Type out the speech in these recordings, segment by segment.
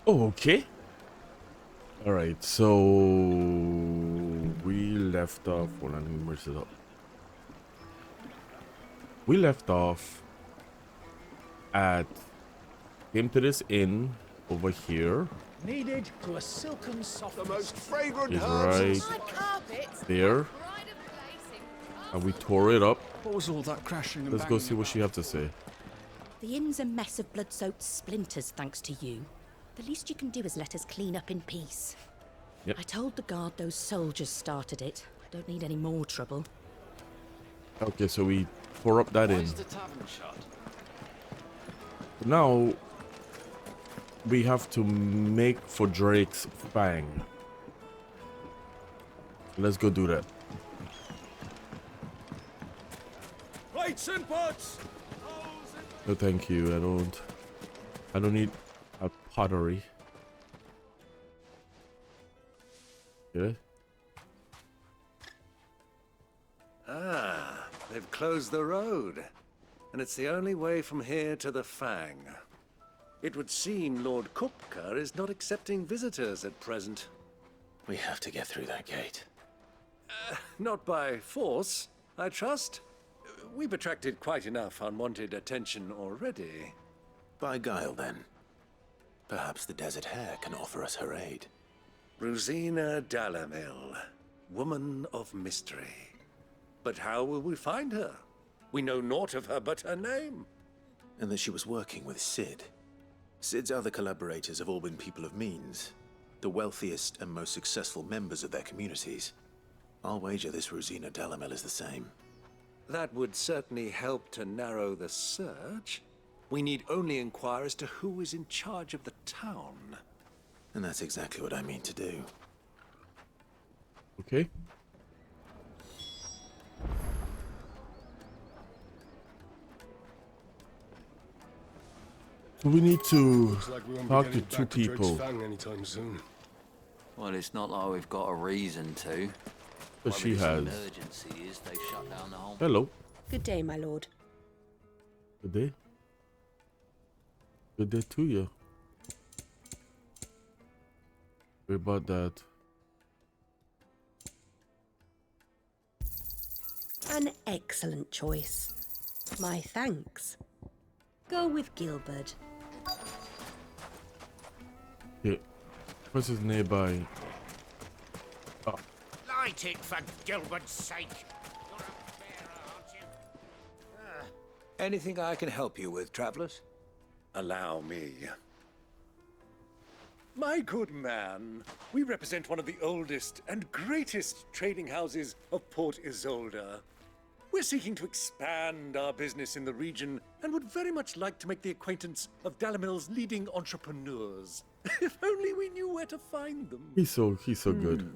Oh, okay. All right. So we left off. Hold on, let me merge it up. We left off at came to this inn over here. Needed to a silken soft. The most fragrant Is herbs and right My carpets. there, Pride of place in and we tore it up. What was all that crashing and Let's go banging see what about? she have to say. The inn's a mess of blood-soaked splinters, thanks to you. The least you can do is let us clean up in peace. Yep. I told the guard those soldiers started it. I don't need any more trouble. Okay, so we tore up that Why inn. is the tavern shut? Now we have to make for Drake's Fang. Let's go do that. plates and pots. No, thank you. I don't need a pottery. Yeah. Ah, they've closed the road. And it's the only way from here to the Fang. It would seem Lord Kupka is not accepting visitors at present. We have to get through that gate. Not by force, I trust. We've attracted quite enough unwanted attention already. By guile, then. Perhaps the Desert Hare can offer us her aid. Rosina Dalamil, woman of mystery. But how will we find her? We know naught of her but her name. And that she was working with Sid. Sid's other collaborators have all been people of means. The wealthiest and most successful members of their communities. I'll wager this Rosina Dalamil is the same. That would certainly help to narrow the search. We need only inquire as to who is in charge of the town. And that's exactly what I mean to do. Okay. So we need to Looks like we won't talk be to getting two back to Drake's people. Fang anytime soon. Well, it's not like we've got a reason to. That she Whatever has. this emergency is, they've shut down the whole. Hello. Good day, my lord. Good day. Good day to you. Sorry about that. An excellent choice. My thanks. Go with Gilbert. Okay. What's his nearby? Oh, Light it for Gilbert's sake. You're a bearer, aren't you? Anything I can help you with, travelers? Allow me. My good man, we represent one of the oldest and greatest trading houses of Port Isolde. We're seeking to expand our business in the region and would very much like to make the acquaintance of Dalamil's leading entrepreneurs. If only we knew where to find them. he's so good.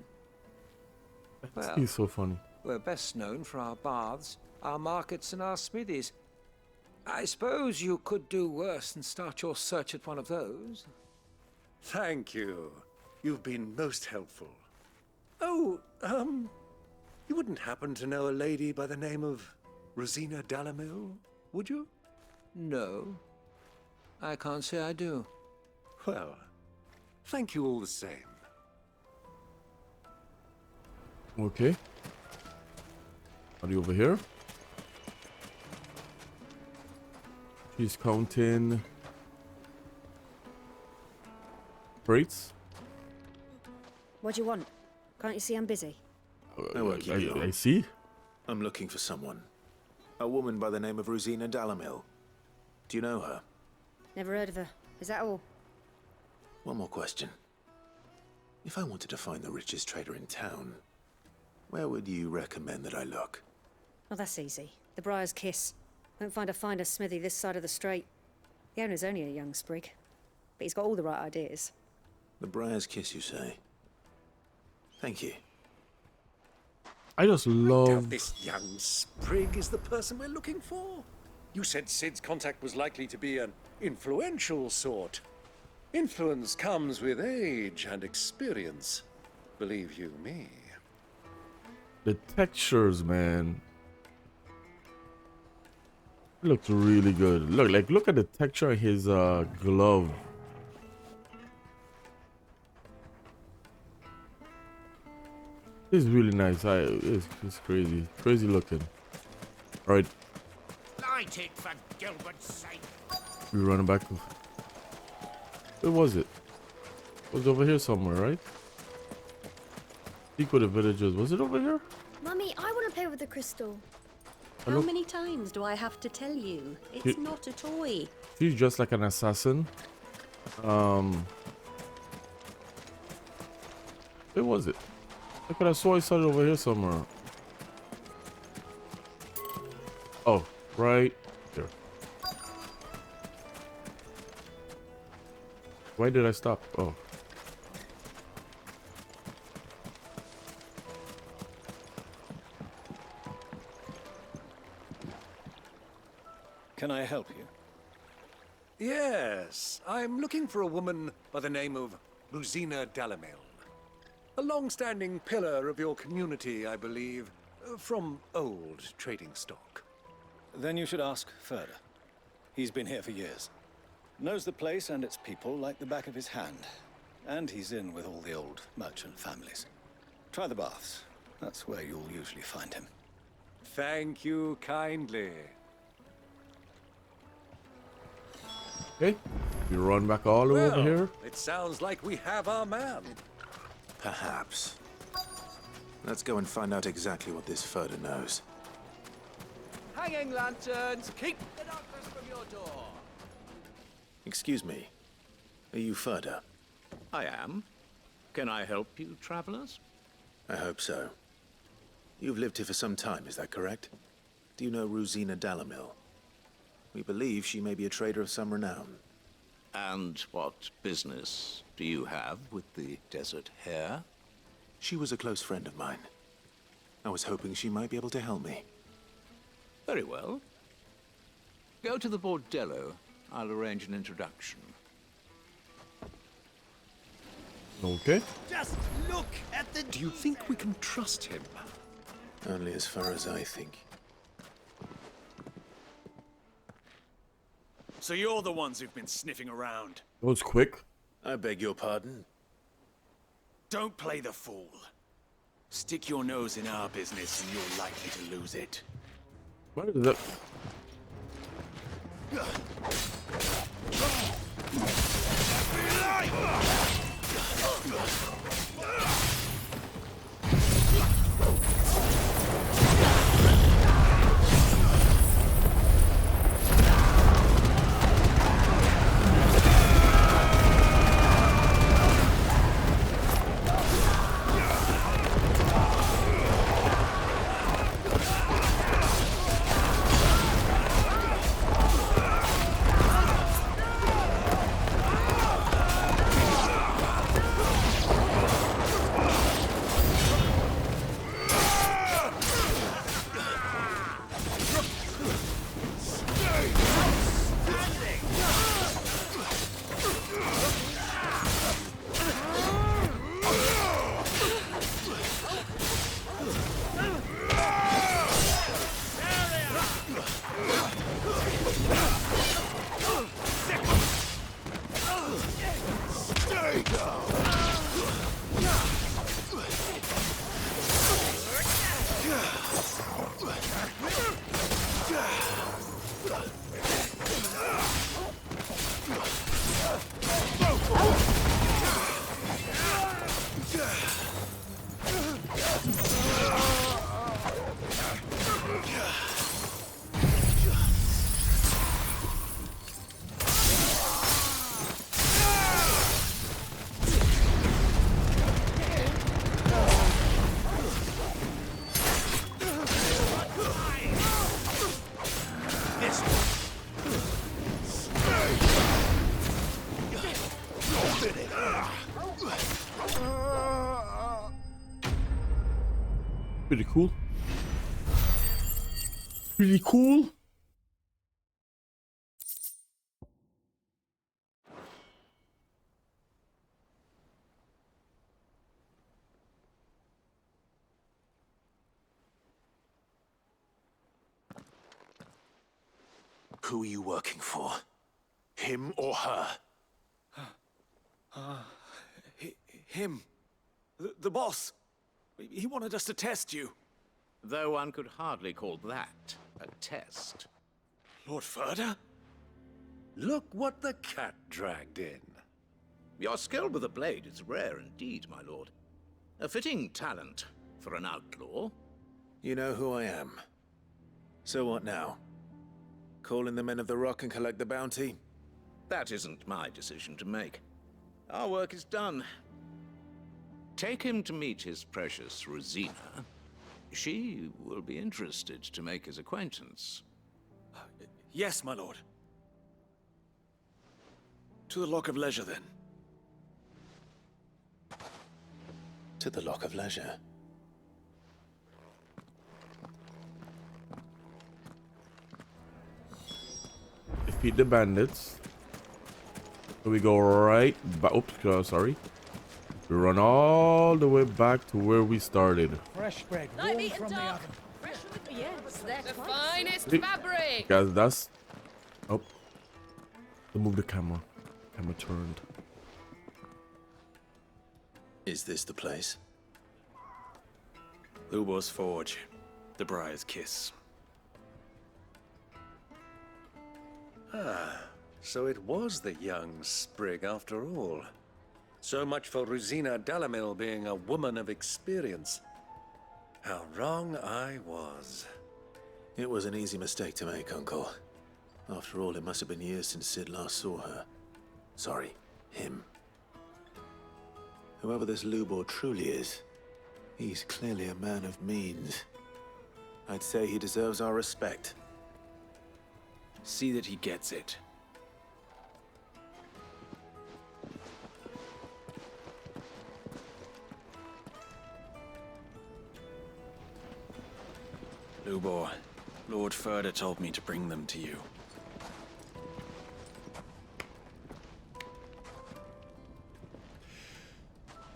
Well, He's so funny. we're best known for our baths, our markets, and our smithies. I suppose you could do worse than start your search at one of those. Thank you. You've been most helpful. Oh, you wouldn't happen to know a lady by the name of Rosina Dalamil, would you? No, I can't say I do. Well, thank you all the same. Okay. Are you over here? She's counting crates. What do you want? Can't you see I'm busy? I won't keep you I long. see. I'm looking for someone. A woman by the name of Rosina Dalamil. Do you know her? Never heard of her. Is that all? One more question. If I wanted to find the richest trader in town, where would you recommend that I look? Well, that's easy. The Briar's Kiss. Won't find a finer smithy this side of the strait. The owner's only a young sprig, but he's got all the right ideas. The Briar's Kiss, you say? Thank you. I just Doubt love. this young sprig is the person we're looking for. You said Sid's contact was likely to be an influential sort. Influence comes with age and experience. Believe you me. The textures, man. It looks really good. Look at the texture of his glove. This is really nice. It's crazy. Crazy looking. Alright, Light it for Gilbert's sake. we're running back. Where was it? It was over here somewhere, right? Speak with the villagers. Was it over here? Mummy, I want to play with the crystal. How look- many times do I have to tell you? It's You- not a toy. She's just like an assassin. Where was it? Look at I saw I saw it over here somewhere. Oh, right there. Why did I stop? Oh. Can I help you? Yes, I'm looking for a woman by the name of Rosina Dalamil. A long-standing pillar of your community, I believe, from old trading stock. Then you should ask Ferda. He's been here for years. Knows the place and its people like the back of his hand. And he's in with all the old merchant families. Try the baths. That's where you'll usually find him. Thank you kindly. Okay. You run back all the way over here. It sounds like we have our man. Perhaps. Let's go and find out exactly what this Ferda knows. Hanging lanterns, keep the darkness from your door. Excuse me. Are you Ferda? I am. Can I help you, travelers? I hope so. You've lived here for some time, is that correct? Do you know Rosina Dalamil? We believe she may be a trader of some renown. And what business do you have with the Desert Hare? She was a close friend of mine. I was hoping she might be able to help me. Very well. Go to the Bordello. I'll arrange an introduction. Okay. Just look at the... Do you think we can trust him? Only as far as I think. So you're the ones who've been sniffing around. That was quick. I beg your pardon? Don't play the fool. Stick your nose in our business and you're likely to lose it. What is that? Pretty cool. Pretty cool. Who are you working for? Him or her? Him. The boss. He wanted us to test you. Though one could hardly call that a test. Lord Ferda? Look what the cat dragged in. Your skill with the blade is rare indeed, my lord. A fitting talent for an outlaw. You know who I am. So what now? Call in the Men of the Rock and collect the bounty? That isn't my decision to make. Our work is done. Take him to meet his precious Rosina. She will be interested to make his acquaintance. Yes, my lord. To the Lock of Leisure, then. To the Lock of Leisure. Defeat the bandits. So we go right back. Oops, sorry. We run all the way back to where we started. Fresh bread, Night warm meat from and the dark. oven. Fresh from the yes, they're the quite finest Hey. fabric. Guys, that's... Oh. Move the camera. Camera turned. Is this the place? Lubo's Forge. The Briar's Kiss. So it was the young sprig after all. So much for Rosina Dalamil being a woman of experience. How wrong I was. It was an easy mistake to make, Uncle. After all, it must have been years since Sid last saw her. Sorry, him. Whoever this Lubor truly is, he's clearly a man of means. I'd say he deserves our respect. See that he gets it. Lubor, Lord Ferda told me to bring them to you.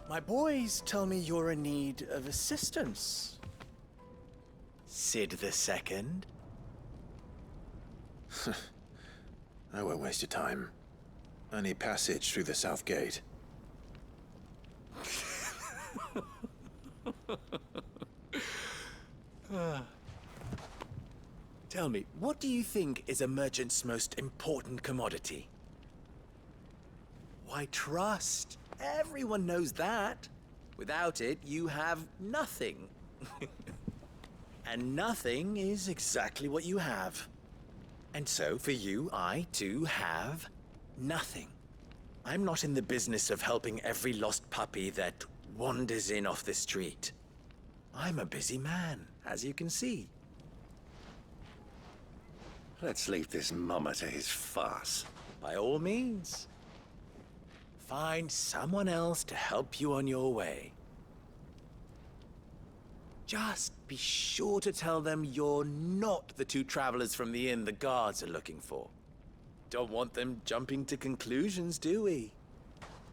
My boys tell me you're in need of assistance. Sid the Second? I won't waste your time. I need passage through the south gate. Tell me, what do you think is a merchant's most important commodity? Why, trust. Everyone knows that. Without it, you have nothing. And nothing is exactly what you have. And so, for you, I, too, have nothing. I'm not in the business of helping every lost puppy that wanders in off the street. I'm a busy man, as you can see. Let's leave this mummer to his farce. By all means. Find someone else to help you on your way. Just be sure to tell them you're not the two travelers from the inn the guards are looking for. Don't want them jumping to conclusions, do we?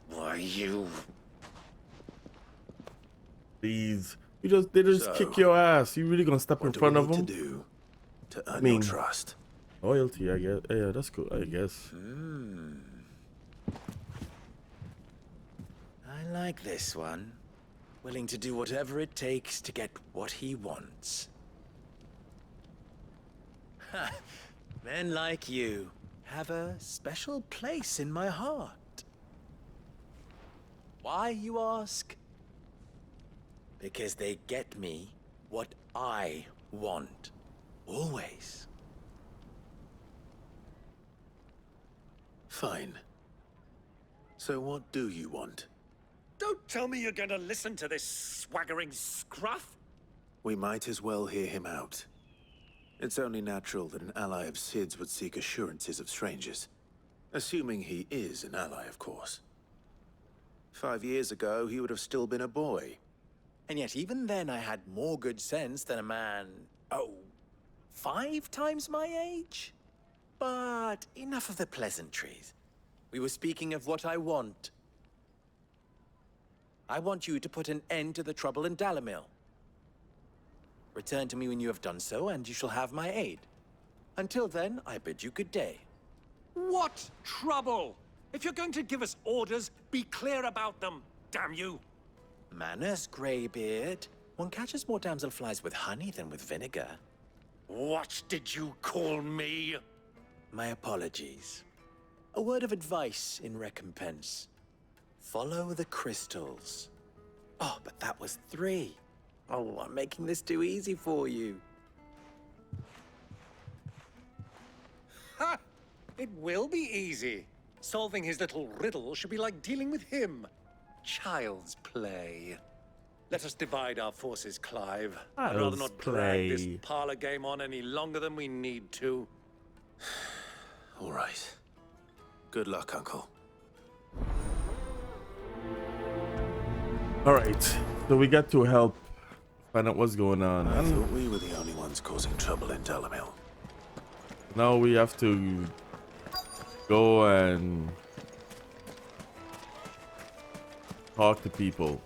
Why, you... Please. They just So, kick your ass. You really gonna step in What do front we of need them? to do to earn I mean- your trust? Loyalty, I guess. Yeah, that's cool, I guess. I like this one. Willing to do whatever it takes to get what he wants. Ha! Men like you have a special place in my heart. Why, you ask? Because they get me what I want. Always. Fine. So what do you want? Don't tell me you're gonna listen to this swaggering scruff! We might as well hear him out. It's only natural that an ally of Sid's would seek assurances of strangers. Assuming he is an ally, of course. 5 years ago, he would have still been a boy. And yet even then I had more good sense than a man, 5 times my age? But enough of the pleasantries. We were speaking of what I want. I want you to put an end to the trouble in Dalamil. Return to me when you have done so, and you shall have my aid. Until then, I bid you good day. What trouble? If you're going to give us orders, be clear about them, damn you! Manners, Greybeard. One catches more damselflies with honey than with vinegar. What did you call me? My apologies. A word of advice in recompense. Follow the crystals. Oh, but that was 3. Oh, I'm making this too easy for you. Ha! It will be easy. Solving his little riddle should be like dealing with him. Child's play. Let us divide our forces, Clive. I'd rather not drag this parlor game on any longer than we need to. All right. Good luck, Uncle. All right, so we got to help find out what's going on. I thought we were the only ones causing trouble in Dalamil. Now we have to go and talk to people.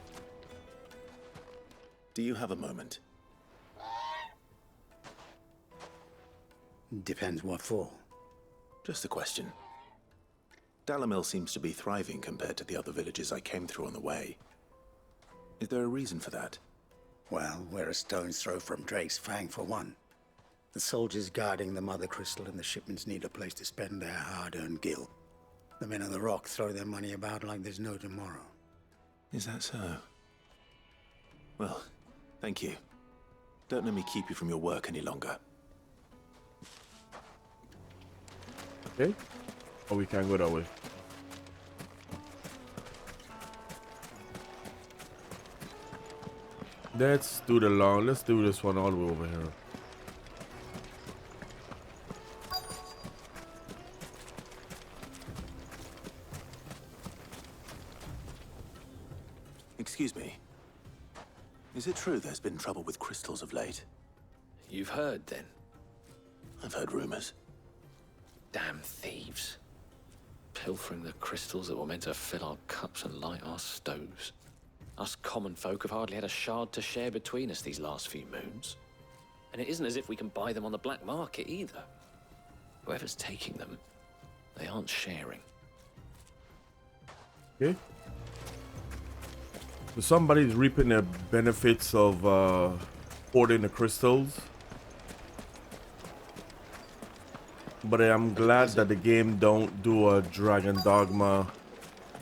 Do you have a moment? Depends what for. Just a question. Dalamil seems to be thriving compared to the other villages I came through on the way. Is there a reason for that? Well, we're a stone's throw from Drake's Fang for one. The soldiers guarding the Mother Crystal and the shipments need a place to spend their hard-earned gil. The men of the Rock throw their money about like there's no tomorrow. Is that so? Well, thank you. Don't let me keep you from your work any longer. Okay. Oh, we can't go that way. Let's do this one all the way over here. Excuse me. Is it true there's been trouble with crystals of late? You've heard, then? I've heard rumors. Damn thieves. Pilfering the crystals that were meant to fill our cups and light our stoves. Us common folk have hardly had a shard to share between us these last few moons. And it isn't as if we can buy them on the black market either. Whoever's taking them, they aren't sharing. Okay. So somebody's reaping the benefits of hoarding the crystals. But I'm glad that the game don't do a Dragon Dogma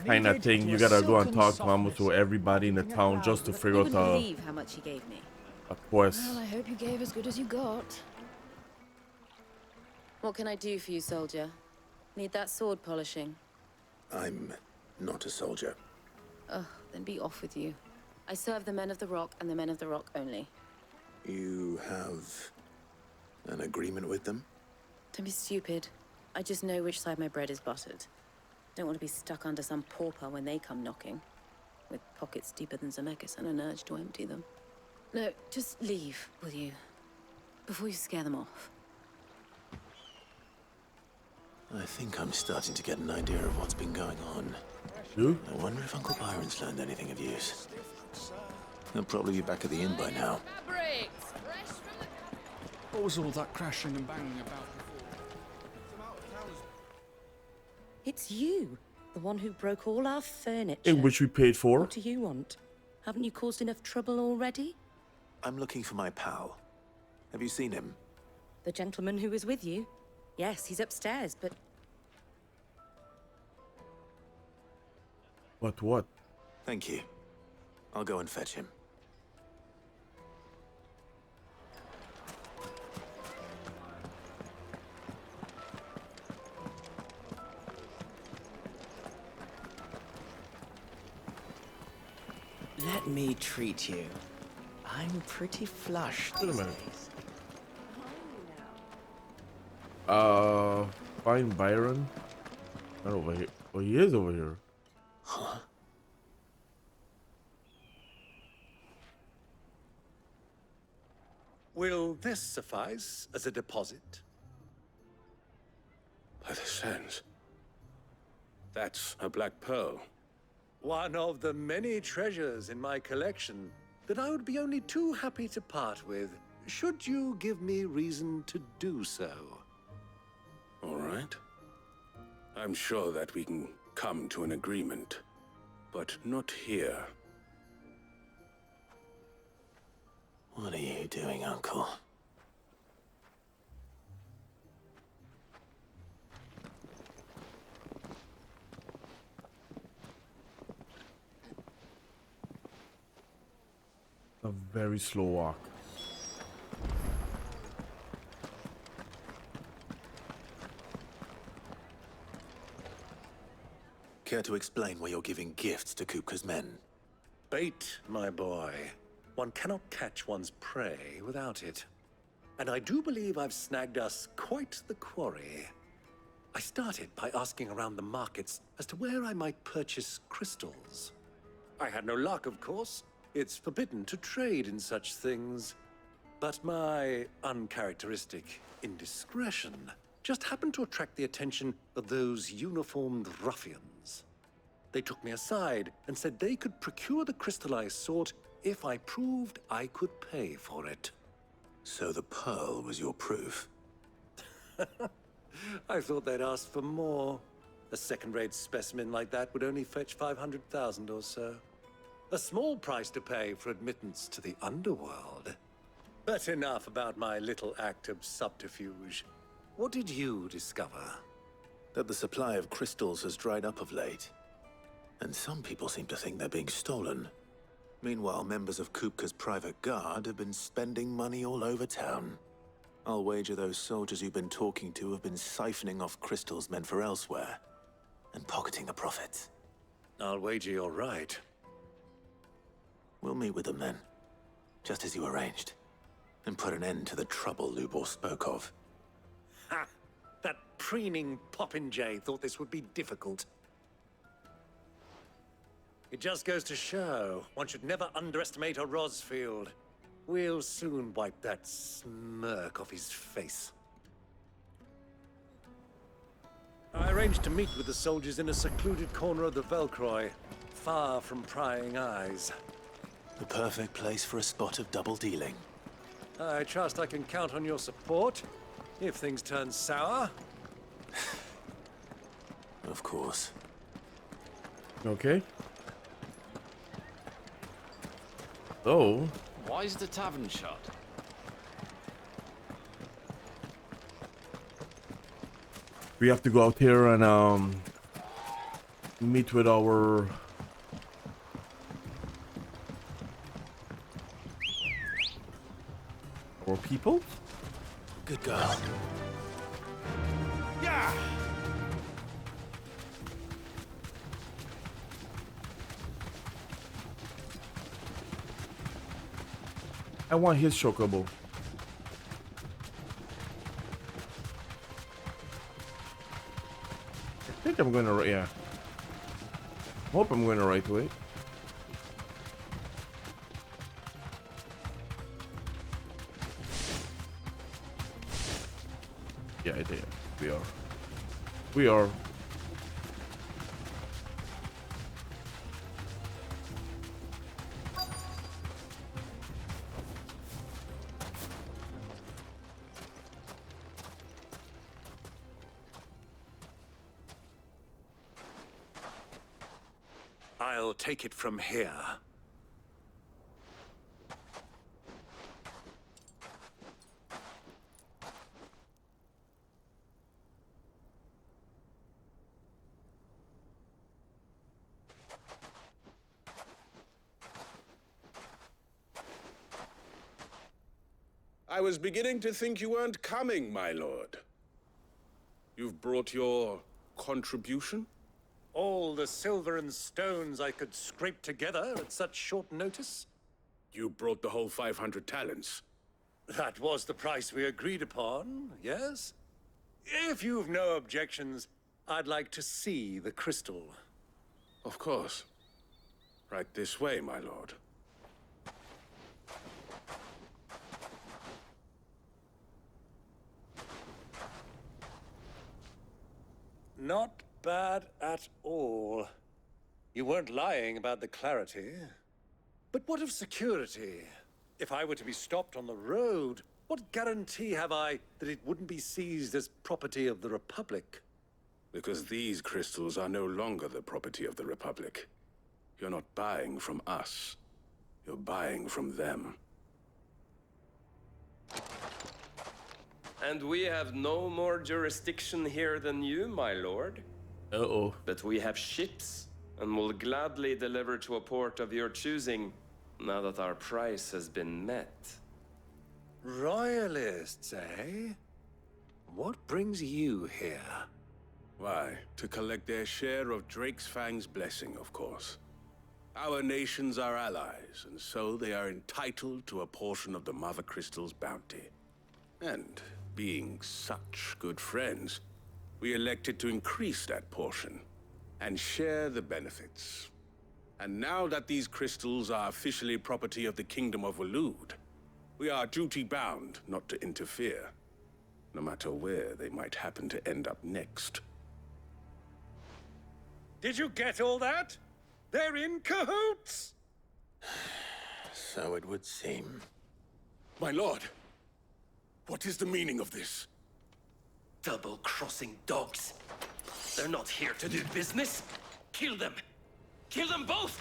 kind of thing. You gotta go and talk to almost to everybody in the town just to figure out You wouldn't believe how much he gave me. a quest. Well, I hope you gave as good as you got. What can I do for you, soldier? Need that sword polishing? I'm not a soldier. Oh, then be off with you. I serve the men of the Rock and the men of the Rock only. You have an agreement with them? Don't be stupid. I just know which side my bread is buttered. Don't want to be stuck under some pauper when they come knocking. With pockets deeper than Zemeckis and an urge to empty them. No, just leave, will you? Before you scare them off. I think I'm starting to get an idea of what's been going on. You? I wonder if Uncle Byron's learned anything of use. He'll probably be back at the inn by now. What was all that crashing and banging about before? It's you, the one who broke all our furniture. In which we paid for. What do you want? Haven't you caused enough trouble already? I'm looking for my pal. Have you seen him? The gentleman who was with you? Yes, he's upstairs, but... What? Thank you. I'll go and fetch him. Let me treat you. I'm pretty flush Wait a these minute. days. Find Byron. Not over here. Oh, he is over here. Huh? Will this suffice as a deposit? By the sands. That's a black pearl. One of the many treasures in my collection that I would be only too happy to part with, should you give me reason to do so. All right. I'm sure that we can come to an agreement, but not here. What are you doing, Uncle? A very slow walk. Care to explain why you're giving gifts to Kupka's men? Bait, my boy. One cannot catch one's prey without it. And I do believe I've snagged us quite the quarry. I started by asking around the markets as to where I might purchase crystals. I had no luck, of course. It's forbidden to trade in such things. But my uncharacteristic indiscretion just happened to attract the attention of those uniformed ruffians. They took me aside and said they could procure the crystal I sought if I proved I could pay for it. So the pearl was your proof? I thought they'd asked for more. A second-rate specimen like that would only fetch 500,000 or so. A small price to pay for admittance to the underworld. But enough about my little act of subterfuge. What did you discover? That the supply of crystals has dried up of late. And some people seem to think they're being stolen. Meanwhile, members of Kupka's private guard have been spending money all over town. I'll wager those soldiers you've been talking to have been siphoning off crystals meant for elsewhere, and pocketing the profits. I'll wager you're right. We'll meet with them then, just as you arranged, and put an end to the trouble Lubor spoke of. Ha! That preening popinjay thought this would be difficult. It just goes to show, one should never underestimate a Rosfield. We'll soon wipe that smirk off his face. I arranged to meet with the soldiers in a secluded corner of the Velcroy, far from prying eyes. The perfect place for a spot of double dealing. I trust I can count on your support, if things turn sour. Of course. Okay. So, Why is the tavern shut? we have to go out here and meet with our people. Good girl. Yeah. I want his chocobo. I think I'm going to, yeah. Hope I'm going the right way. Yeah, I did. We are. We are. I'll take it from here. I was beginning to think you weren't coming, my lord. You've brought your contribution? All the silver and stones I could scrape together at such short notice? You brought the whole 500 talents. That was the price we agreed upon, yes? If you've no objections, I'd like to see the crystal. Of course. Right this way, my lord. Not bad at all. You weren't lying about the clarity. But what of security? If I were to be stopped on the road, what guarantee have I that it wouldn't be seized as property of the Republic? Because these crystals are no longer the property of the Republic. You're not buying from us. You're buying from them. And we have no more jurisdiction here than you, my lord. Uh-oh. But we have ships, and will gladly deliver to a port of your choosing, now that our price has been met. Royalists, eh? What brings you here? Why, to collect their share of Drake's Fang's blessing, of course. Our nations are allies, and so they are entitled to a portion of the Mother Crystal's bounty. And, being such good friends, we elected to increase that portion and share the benefits. And now that these crystals are officially property of the Kingdom of Waloed, we are duty-bound not to interfere, no matter where they might happen to end up next. Did you get all that? They're in cahoots! So it would seem. My lord, what is the meaning of this? Double-crossing dogs. They're not here to do business. Kill them. Kill them both!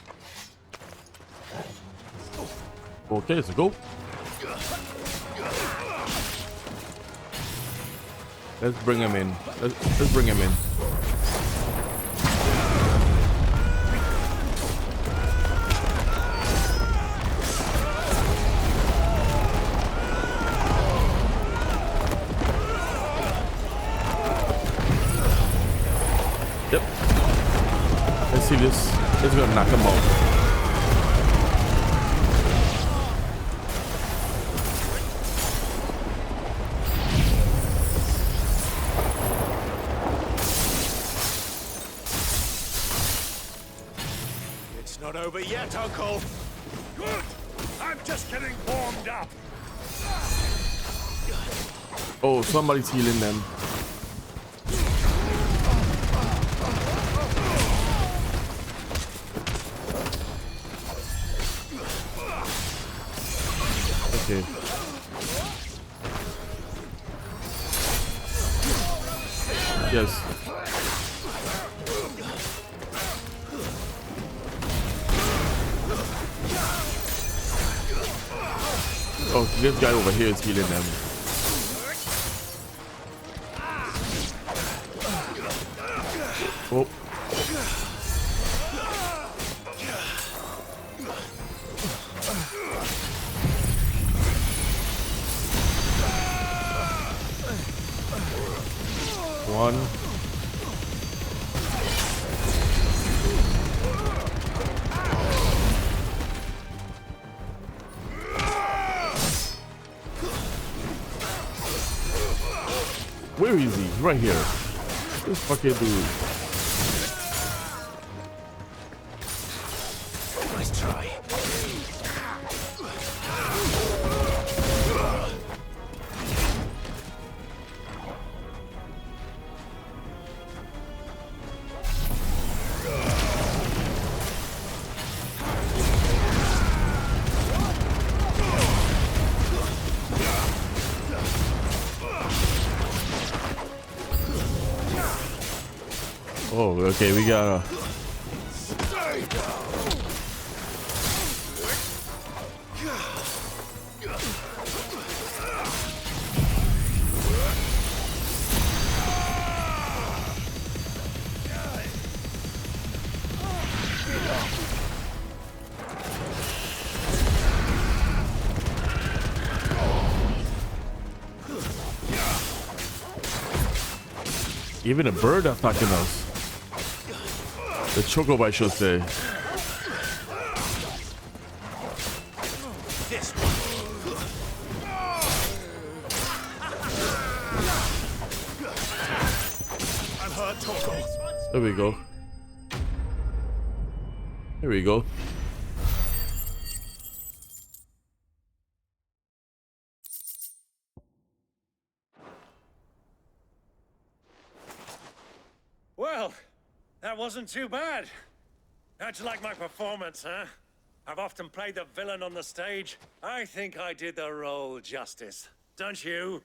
Okay, let's go. Let's bring him in. Let's bring him in. Yep. Let's see this. It's gonna knock him out. It's not over yet, Uncle. Good! I'm just getting warmed up. Oh, somebody's healing them. Okay. Yes. Oh, this guy over here is healing them. Oh. One. Where is he? Right here. This fucking dude. Nice try. Oh, okay, we gotta. Even a bird attacking us. The chocobo, I should say. This one. I'm hurt, Toko. There we go. There we go. Well, that wasn't too bad. How'd you like my performance, huh? I've often played the villain on the stage. I think I did the role justice. Don't you?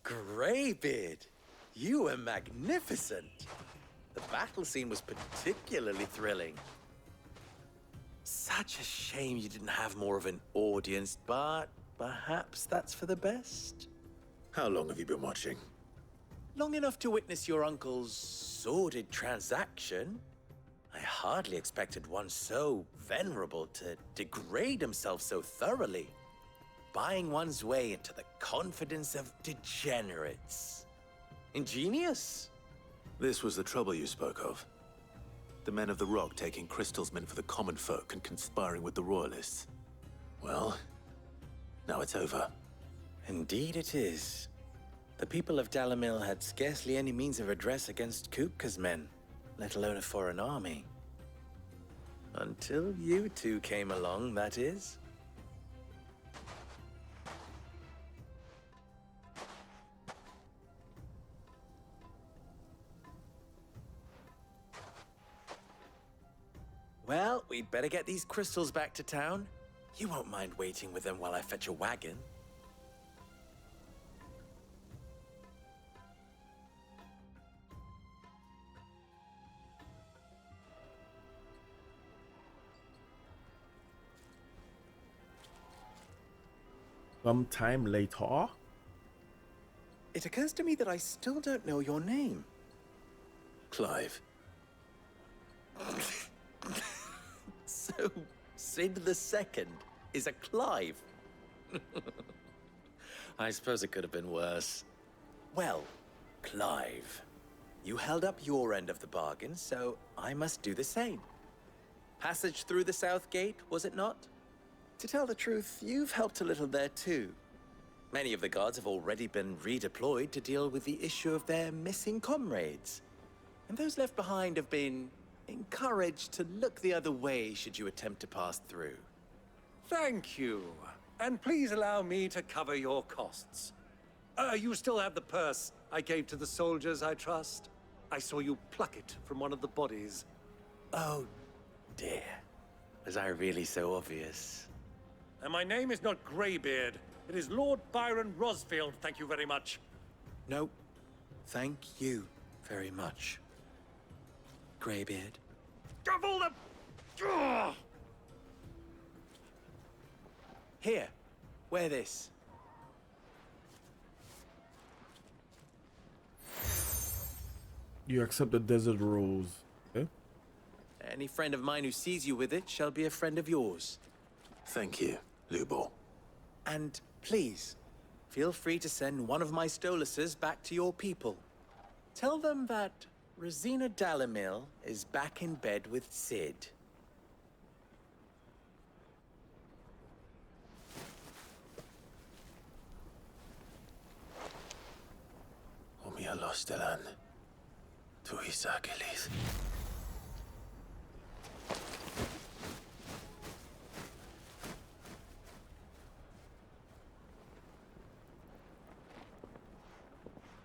Greybeard, you were magnificent. The battle scene was particularly thrilling. Such a shame you didn't have more of an audience, but perhaps that's for the best. How long have you been watching? Long enough to witness your uncle's sordid transaction. I hardly expected one so venerable to degrade himself so thoroughly, buying one's way into the confidence of degenerates. Ingenious. This was the trouble you spoke of. The men of the Rock taking crystals meant for the common folk and conspiring with the Royalists. Well, now it's over. Indeed it is. The people of Dalamil had scarcely any means of redress against Kupka's men, let alone a foreign army. Until you two came along, that is. Well, we'd better get these crystals back to town. You won't mind waiting with them while I fetch a wagon. Sometime later. It occurs to me that I still don't know your name. Clive. So, Sid the Second is a Clive. I suppose it could have been worse. Well, Clive, you held up your end of the bargain, so I must do the same. Passage through the South Gate, was it not? To tell the truth, you've helped a little there too. Many of the guards have already been redeployed to deal with the issue of their missing comrades. And those left behind have been encouraged to look the other way should you attempt to pass through. Thank you. And please allow me to cover your costs. You still have the purse I gave to the soldiers, I trust? I saw you pluck it from one of the bodies. Oh, dear. Was I really so obvious? And my name is not Greybeard. It is Lord Byron Rosfield, thank you very much. No, thank you very much, Greybeard. Of all the... Ugh! Here, wear this. You accept the desert rules. Okay? Any friend of mine who sees you with it shall be a friend of yours. Thank you, Lubor. And please, feel free to send one of my Stoluses back to your people. Tell them that Rosina Dalamil is back in bed with Sid. Omia Lostelan. Tuis Achilles.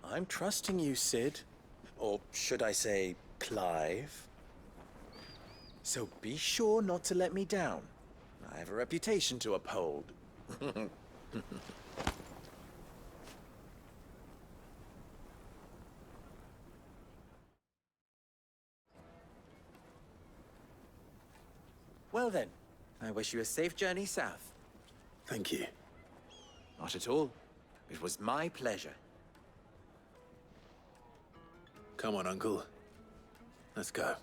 I'm trusting you, Sid. Or should I say, Clive. So be sure not to let me down. I have a reputation to uphold. Well then, I wish you a safe journey south. Thank you. Not at all. It was my pleasure. Come on, Uncle. Let's go.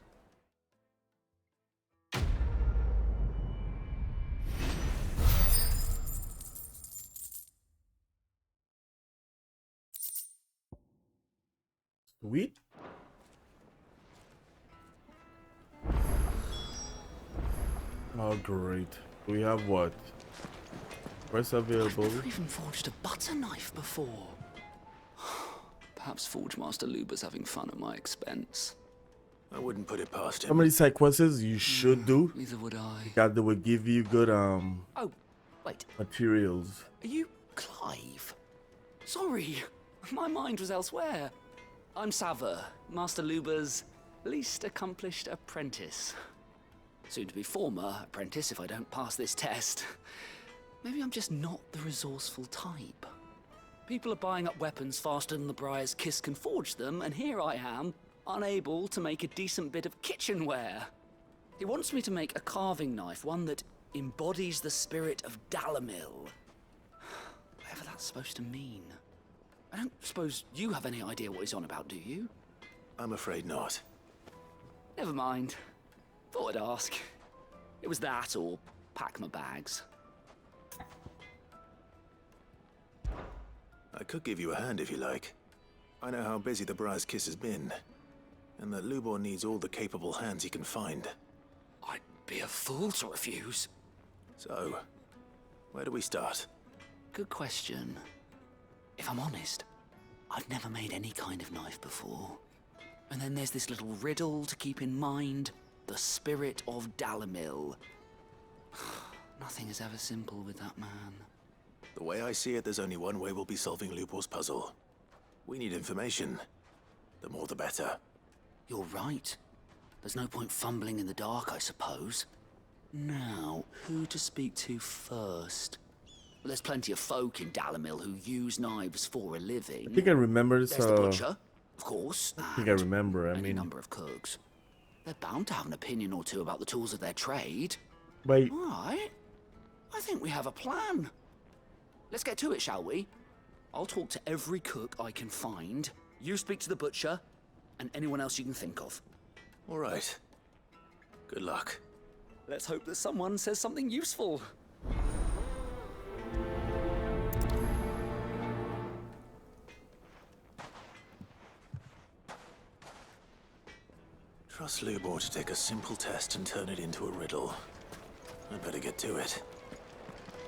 Sweet. Oh, great. We have what? Press available. I've never even forged a butter knife before. Perhaps Forge Master Luber's having fun at my expense. I wouldn't put it past him. How many side quests you should do? Neither would I. God, they would give you good Oh, wait. materials. Are you Clive? Sorry, my mind was elsewhere. I'm Sava, Master Luber's least accomplished apprentice. Soon to be former apprentice if I don't pass this test. Maybe I'm just not the resourceful type. People are buying up weapons faster than the Briar's Kiss can forge them, and here I am, unable to make a decent bit of kitchenware. He wants me to make a carving knife, one that embodies the spirit of Dalamil. supposed to mean? I don't suppose you have any idea what he's on about, do you? I'm afraid not. Never mind. Thought I'd ask. It was that or pack my bags. I could give you a hand if you like. I know how busy the Briar's Kiss has been, and that Lubor needs all the capable hands he can find. I'd be a fool to refuse. So, where do we start? Good question. If I'm honest, I've never made any kind of knife before. And then there's this little riddle to keep in mind. The spirit of Dalimil. Nothing is ever simple with that man. The way I see it, there's only one way we'll be solving Lubor's puzzle. We need information. The more the better. You're right. There's no point fumbling in the dark, I suppose. Now, who to speak to first? Well, there's plenty of folk in Dalimil who use knives for a living. I think I remember this. There's the butcher, of course. I think I remember. I Any mean, number of cooks. They're bound to have an opinion or two about the tools of their trade. wait. All right. I think we have a plan. Let's get to it, shall we? I'll talk to every cook I can find. You speak to the butcher, and anyone else you can think of. All right. Good luck. Let's hope that someone says something useful. Trust Lubor to take a simple test and turn it into a riddle. I'd better get to it.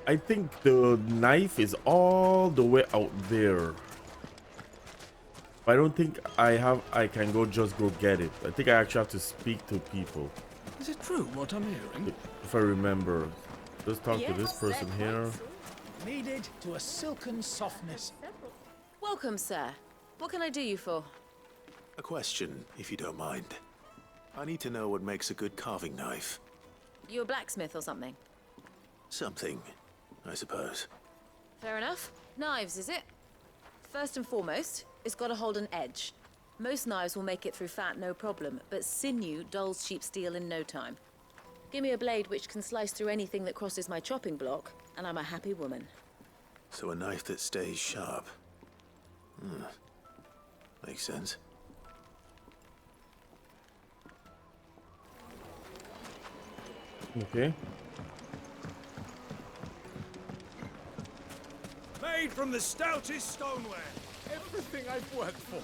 I think the knife is all the way out there. I don't think I can just go get it. I think I actually have to speak to people. Is it true what I'm hearing? If I remember. Let's talk to this person here. Kneaded to a silken softness. Welcome, sir. What can I do you for? A question, if you don't mind. I need to know what makes a good carving knife. You a blacksmith or something? Something, I suppose. Fair enough. Knives, is it? First and foremost, it's got to hold an edge. Most knives will make it through fat, no problem, but sinew dulls cheap steel in no time. Give me a blade which can slice through anything that crosses my chopping block, and I'm a happy woman. So a knife that stays sharp. Makes sense. Okay. Made from the stoutest stoneware. Everything I've worked for.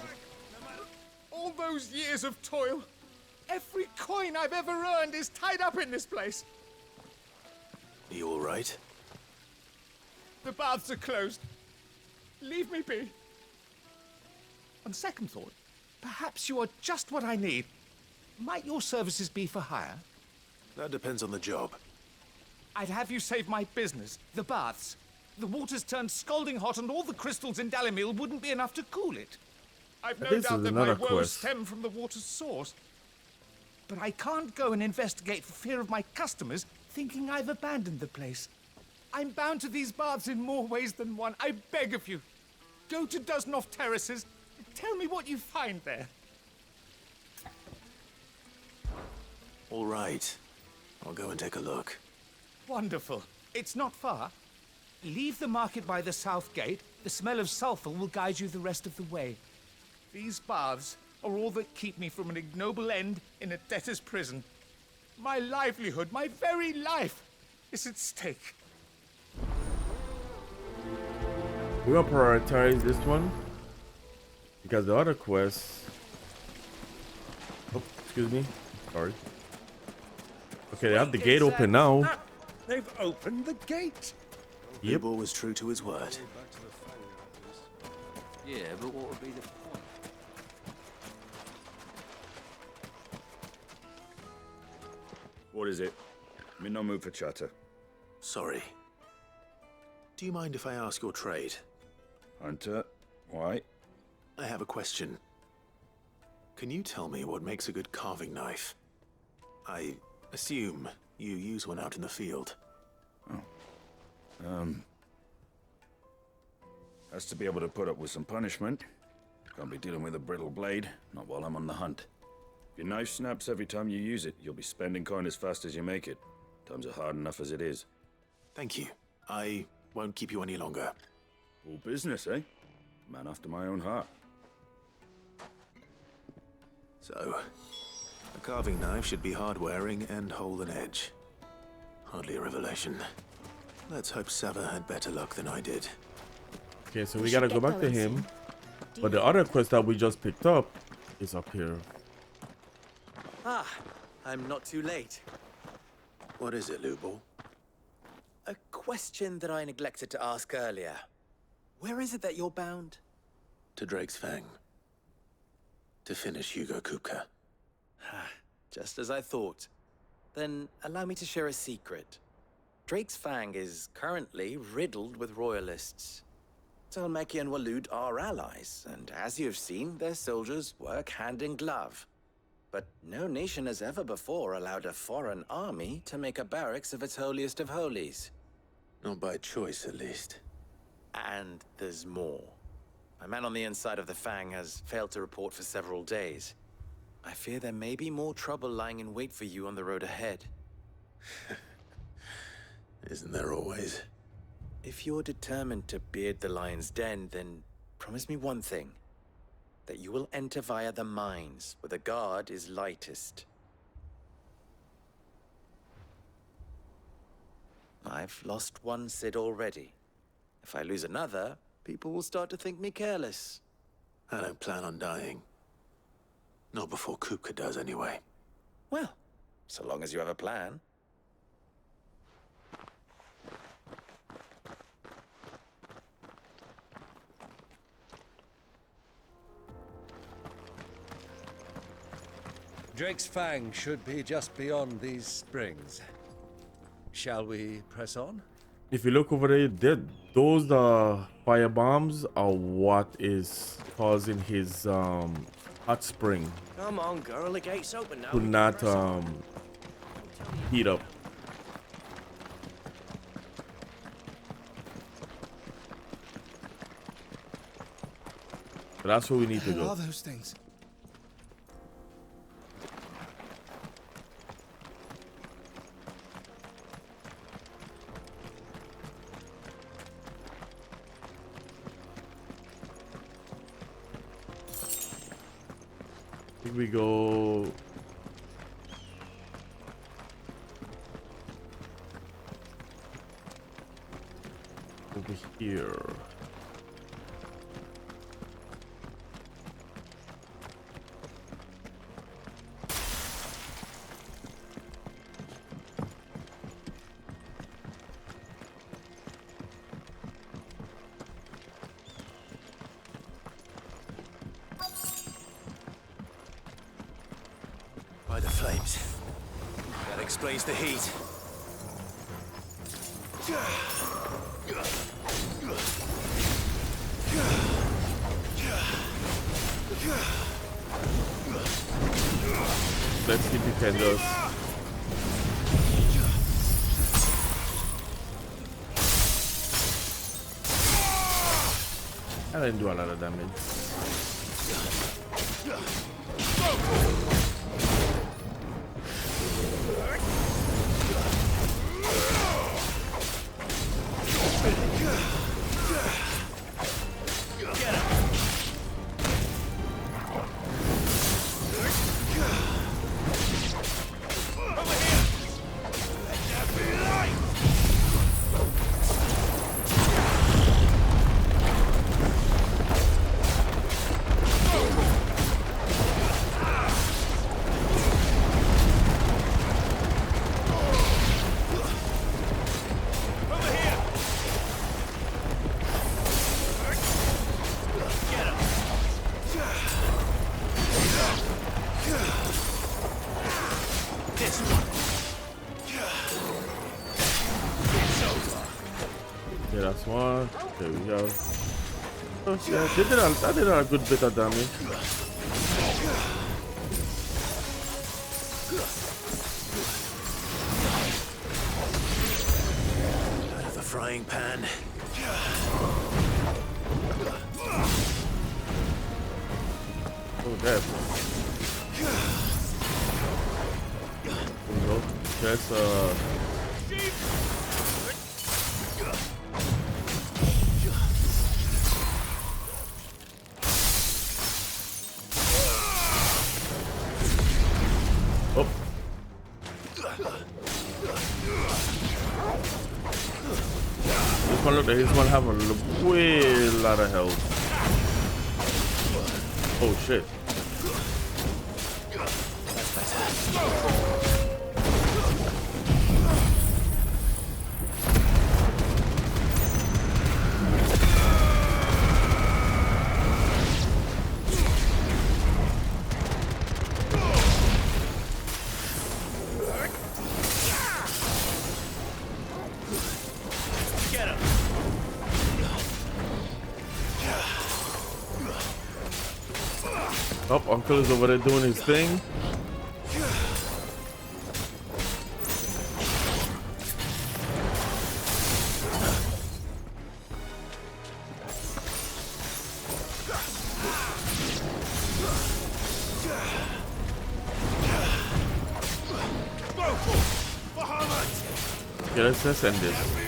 All those years of toil. Every coin I've ever earned is tied up in this place. Are you all right? The baths are closed. Leave me be. On second thought, perhaps you are just what I need. Might your services be for hire? That depends on the job. I'd have you save my business, the baths. The water's turned scalding hot and all the crystals in Dalimil wouldn't be enough to cool it. I've no doubt that my woes stem from the water's source. But I can't go and investigate for fear of my customers thinking I've abandoned the place. I'm bound to these baths in more ways than one. I beg of you. Go to Dusnoff Terraces. Tell me what you find there. All right. I'll go and take a look. Wonderful. It's not far. Leave the market by the south gate. The smell of sulfur will guide you the rest of the way. These baths are all that keep me from an ignoble end in a debtor's prison. My livelihood, my very life, is at stake. We're gonna prioritize this one because the other quests. Oh, excuse me. Sorry. Okay, they have the gate open now. They've opened the gate. Yep. Lubor was true to his word. Yeah, but what would be the point? What is it? I'm in no mood for chatter. Sorry. Do you mind if I ask your trade? Hunter, why? I have a question. Can you tell me what makes a good carving knife? I assume you use one out in the field. Has to be able to put up with some punishment. Can't be dealing with a brittle blade, not while I'm on the hunt. If your knife snaps every time you use it, you'll be spending coin as fast as you make it. Times are hard enough as it is. Thank you. I won't keep you any longer. All business, eh? Man after my own heart. So, a carving knife should be hard-wearing and hold an edge. Hardly a revelation. Let's hope Sava had better luck than I did. Okay, so we gotta go back to him. But the other quest that we just picked up is up here. Ah, I'm not too late. What is it, Lubor? A question that I neglected to ask earlier. Where is it that you're bound? To Drake's Fang. To finish Hugo Kupka. Just as I thought. Then allow me to share a secret. Drake's Fang is currently riddled with royalists. Talmeki and Waloed are allies, and as you've seen, their soldiers work hand in glove. But no nation has ever before allowed a foreign army to make a barracks of its holiest of holies. Not by choice, at least. And there's more. My man on the inside of the Fang has failed to report for several days. I fear there may be more trouble lying in wait for you on the road ahead. Isn't there always? If you're determined to beard the lion's den, then promise me one thing. That you will enter via the mines, where the guard is lightest. I've lost one Cid already. If I lose another, people will start to think me careless. I don't plan on dying. Not before Kupka does, anyway. Well, so long as you have a plan. Drake's Fang should be just beyond these springs. Shall we press on? If you look over there, those fire bombs are what is causing his hot spring Come on, girl, the gate's open now. to not heat up. But that's where we need to What go. are those things? Here we go. Over here. By the flames. That explains the heat. Let's keep defenders. I didn't do a lot of damage. Yeah, that's one. There we go. Oh, yeah, that did a good bit of damage. Out of the frying pan. Oh, that. There we go. That's Oh. This one, look, this one have a way lot of health. Oh shit. That's better. Oh, Uncle is over there doing his thing. Yeah, let's end this.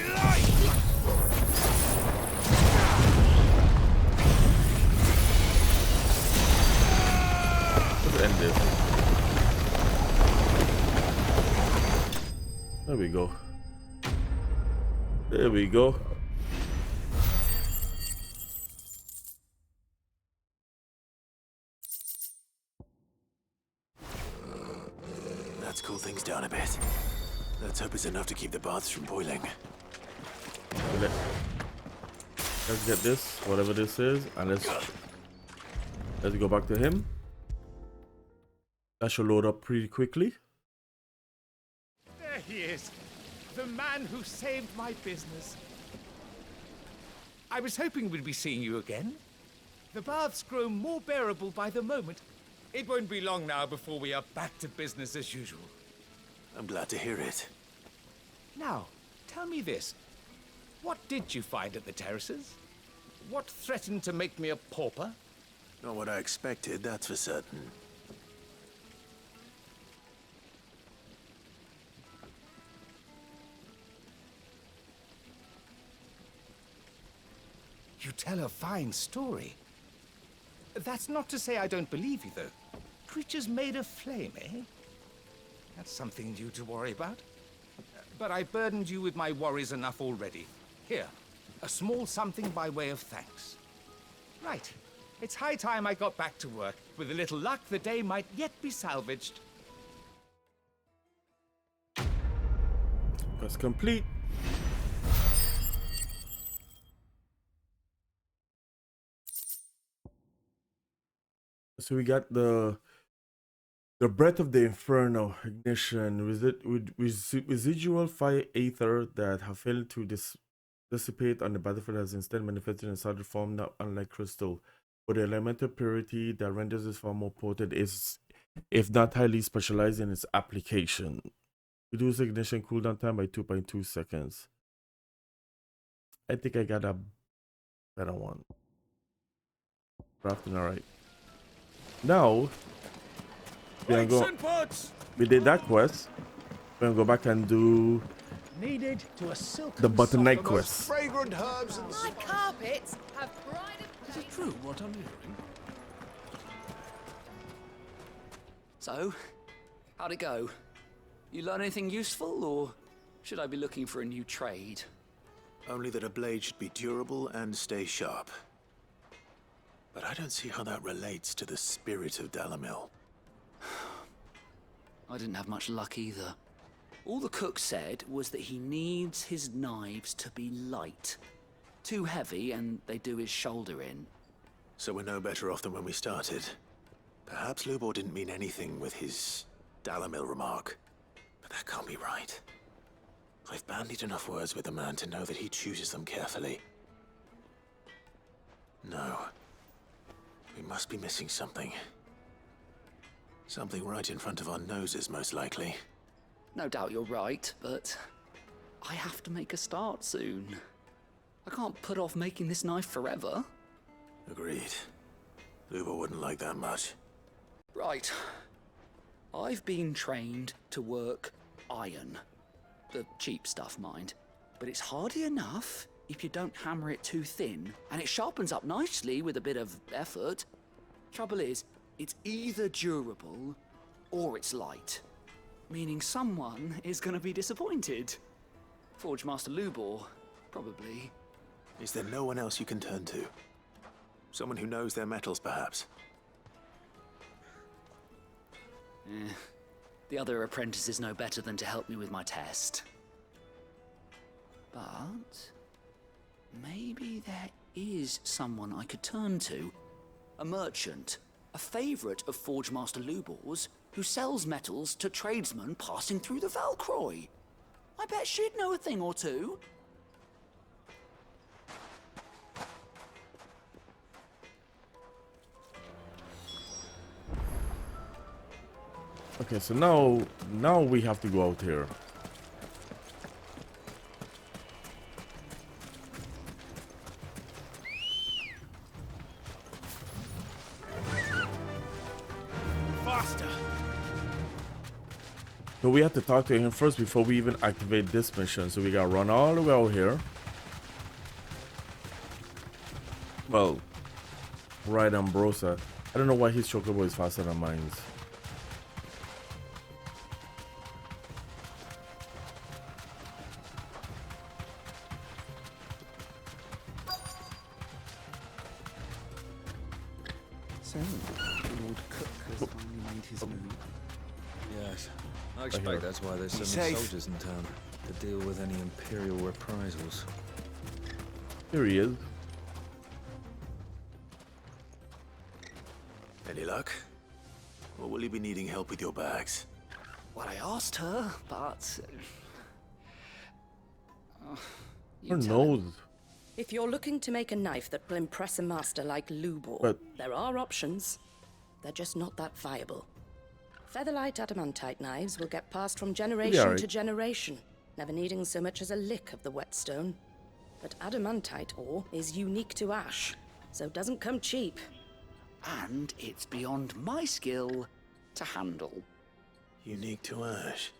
End this. There we go. There we go. Let's cool things down a bit. Let's hope it's enough to keep the baths from boiling. Let's get this, whatever this is, and let's go back to him. That should load up pretty quickly. There he is. The man who saved my business. I was hoping we'd be seeing you again. The baths grow more bearable by the moment. It won't be long now before we are back to business as usual. I'm glad to hear it. Now, tell me this. What did you find at the terraces? What threatened to make me a pauper? Not what I expected, that's for certain. You tell a fine story. That's not to say I don't believe you, though. Creatures made of flame, eh? That's something new to worry about. But I burdened you with my worries enough already. Here, a small something by way of thanks. Right. It's high time I got back to work. With a little luck, the day might yet be salvaged. Quest complete. So we got the Breath of the Inferno ignition with residual fire aether that have failed to dissipate on the battlefield, has instead manifested in a solid form, not unlike crystal. But the elemental purity that renders this form more potent is, if not highly specialized in its application. Reduce ignition cooldown time by 2.2 seconds. I think I got a better one. Crafting, alright. Now, we did that quest. We're gonna go back and do needed to a silk the Bottleneck quest. fragrant herbs and My carpets have pride of Is it true what I'm hearing? So, how'd it go? You learn anything useful, or should I be looking for a new trade? Only that a blade should be durable and stay sharp. But I don't see how that relates to the spirit of Dalimil. I didn't have much luck either. All the cook said was that he needs his knives to be light. Too heavy and they do his shoulder in. So we're no better off than when we started. Perhaps Lubor didn't mean anything with his Dalimil remark. But that can't be right. I've bandied enough words with the man to know that he chooses them carefully. No. We must be missing something. Something right in front of our noses, most likely. No doubt you're right, but I have to make a start soon. I can't put off making this knife forever. Agreed. Lubor wouldn't like that much. Right. I've been trained to work iron. The cheap stuff, mind. But it's hardy enough if you don't hammer it too thin, and it sharpens up nicely with a bit of effort. Trouble is, it's either durable or it's light. Meaning someone is going to be disappointed. Forge Master Lubor, probably. Is there no one else you can turn to? Someone who knows their metals, perhaps? The other apprentices know better than to help me with my test. But maybe there is someone I could turn to. A merchant, a favorite of Forge Master Lubor's, who sells metals to tradesmen passing through the Valcroy. I bet she'd know a thing or two. Okay, so now we have to go out here. Faster! So we have to talk to him first before we even activate this mission. So we gotta run all the way out here. Well, right, Ambrosa. I don't know why his chocobo is faster than mine. So, Lord Cook has finally made his move. Yes. I expect that's why there's so many soldiers in town, to deal with any Imperial reprisals. Here he is. Any luck? Or will you be needing help with your bags? Well, I asked her, but... Her nose. If you're looking to make a knife that will impress a master like Lubor, But- there are options. They're just not that viable. Featherlight adamantite knives will get passed from generation alright. to generation, never needing so much as a lick of the whetstone. But adamantite ore is unique to ash, so it doesn't come cheap. And it's beyond my skill to handle. Unique to ash.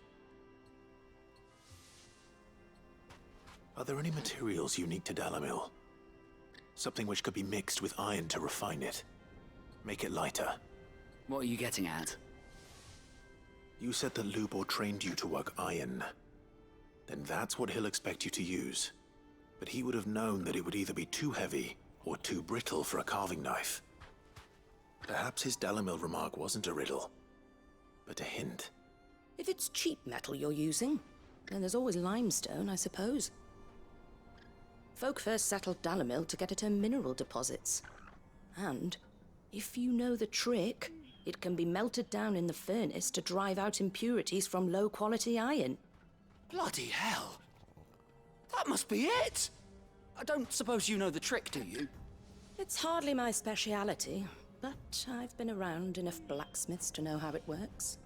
Are there any materials unique to Dalamil? Something which could be mixed with iron to refine it. Make it lighter. What are you getting at? You said that Lubor trained you to work iron. Then that's what he'll expect you to use. But he would have known that it would either be too heavy or too brittle for a carving knife. Perhaps his Dalamil remark wasn't a riddle, but a hint. If it's cheap metal you're using, then there's always limestone, I suppose. Folk first settled Dalamil to get at her mineral deposits. And, if you know the trick, it can be melted down in the furnace to drive out impurities from low-quality iron. Bloody hell! That must be it! I don't suppose you know the trick, do you? It's hardly my speciality, but I've been around enough blacksmiths to know how it works.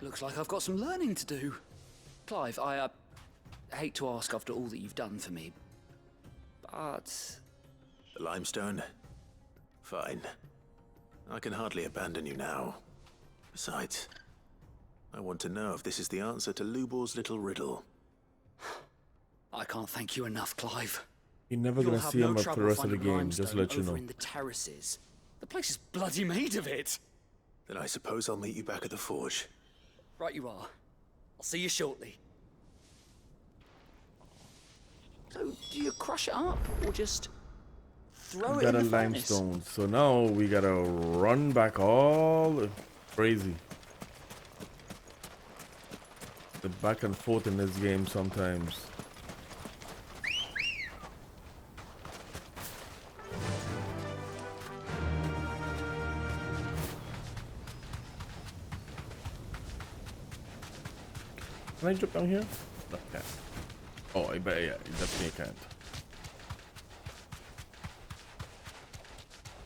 Looks like I've got some learning to do. Clive, I hate to ask after all that you've done for me, but... The limestone? Fine. I can hardly abandon you now. Besides, I want to know if this is the answer to Lubor's little riddle. I can't thank you enough, Clive. You're never You'll gonna have see no him up for the trouble rest of the finding game, just to limestone let you over know. in the terraces. The place is bloody made of it. Then I suppose I'll meet you back at the forge. Right you are. I'll see you shortly. So, do you crush it up, or just throw We it got in a the furnace? limestone, so now we gotta run back all crazy. The back and forth in this game sometimes. Can I jump down here? No, I can't. Oh, I bet, yeah, definitely can't.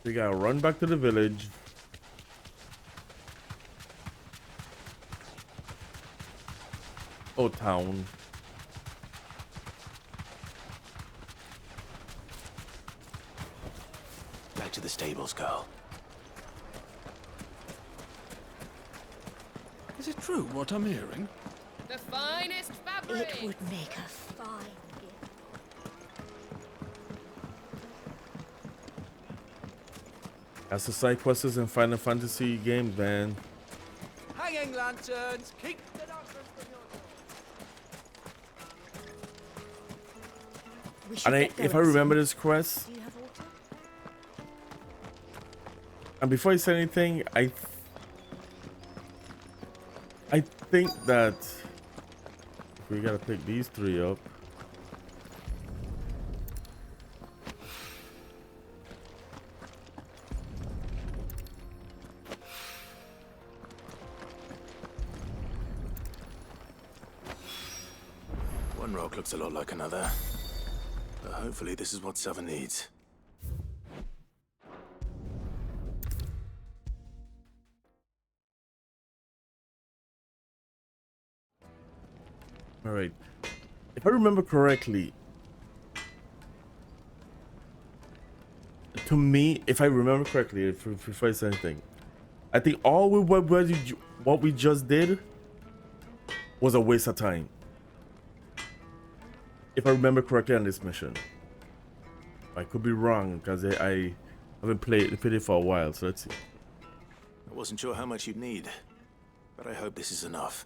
We gotta run back to the village. Oh, town. Back to the stables, girl. Is it true what I'm hearing? The finest fabric! It would make a fine gift. That's the side quests in Final Fantasy games, man. Hanging lanterns, keep the darkness from your... And if I remember this quest, and before I say anything, I think that we gotta pick these 3 up. One rock looks a lot like another. But hopefully this is what Sava needs. All right. If I remember correctly, to me, if I remember correctly, if I say anything, I think what we just did was a waste of time. If I remember correctly on this mission. I could be wrong because I haven't played it for a while, so let's see. I wasn't sure how much you'd need, but I hope this is enough.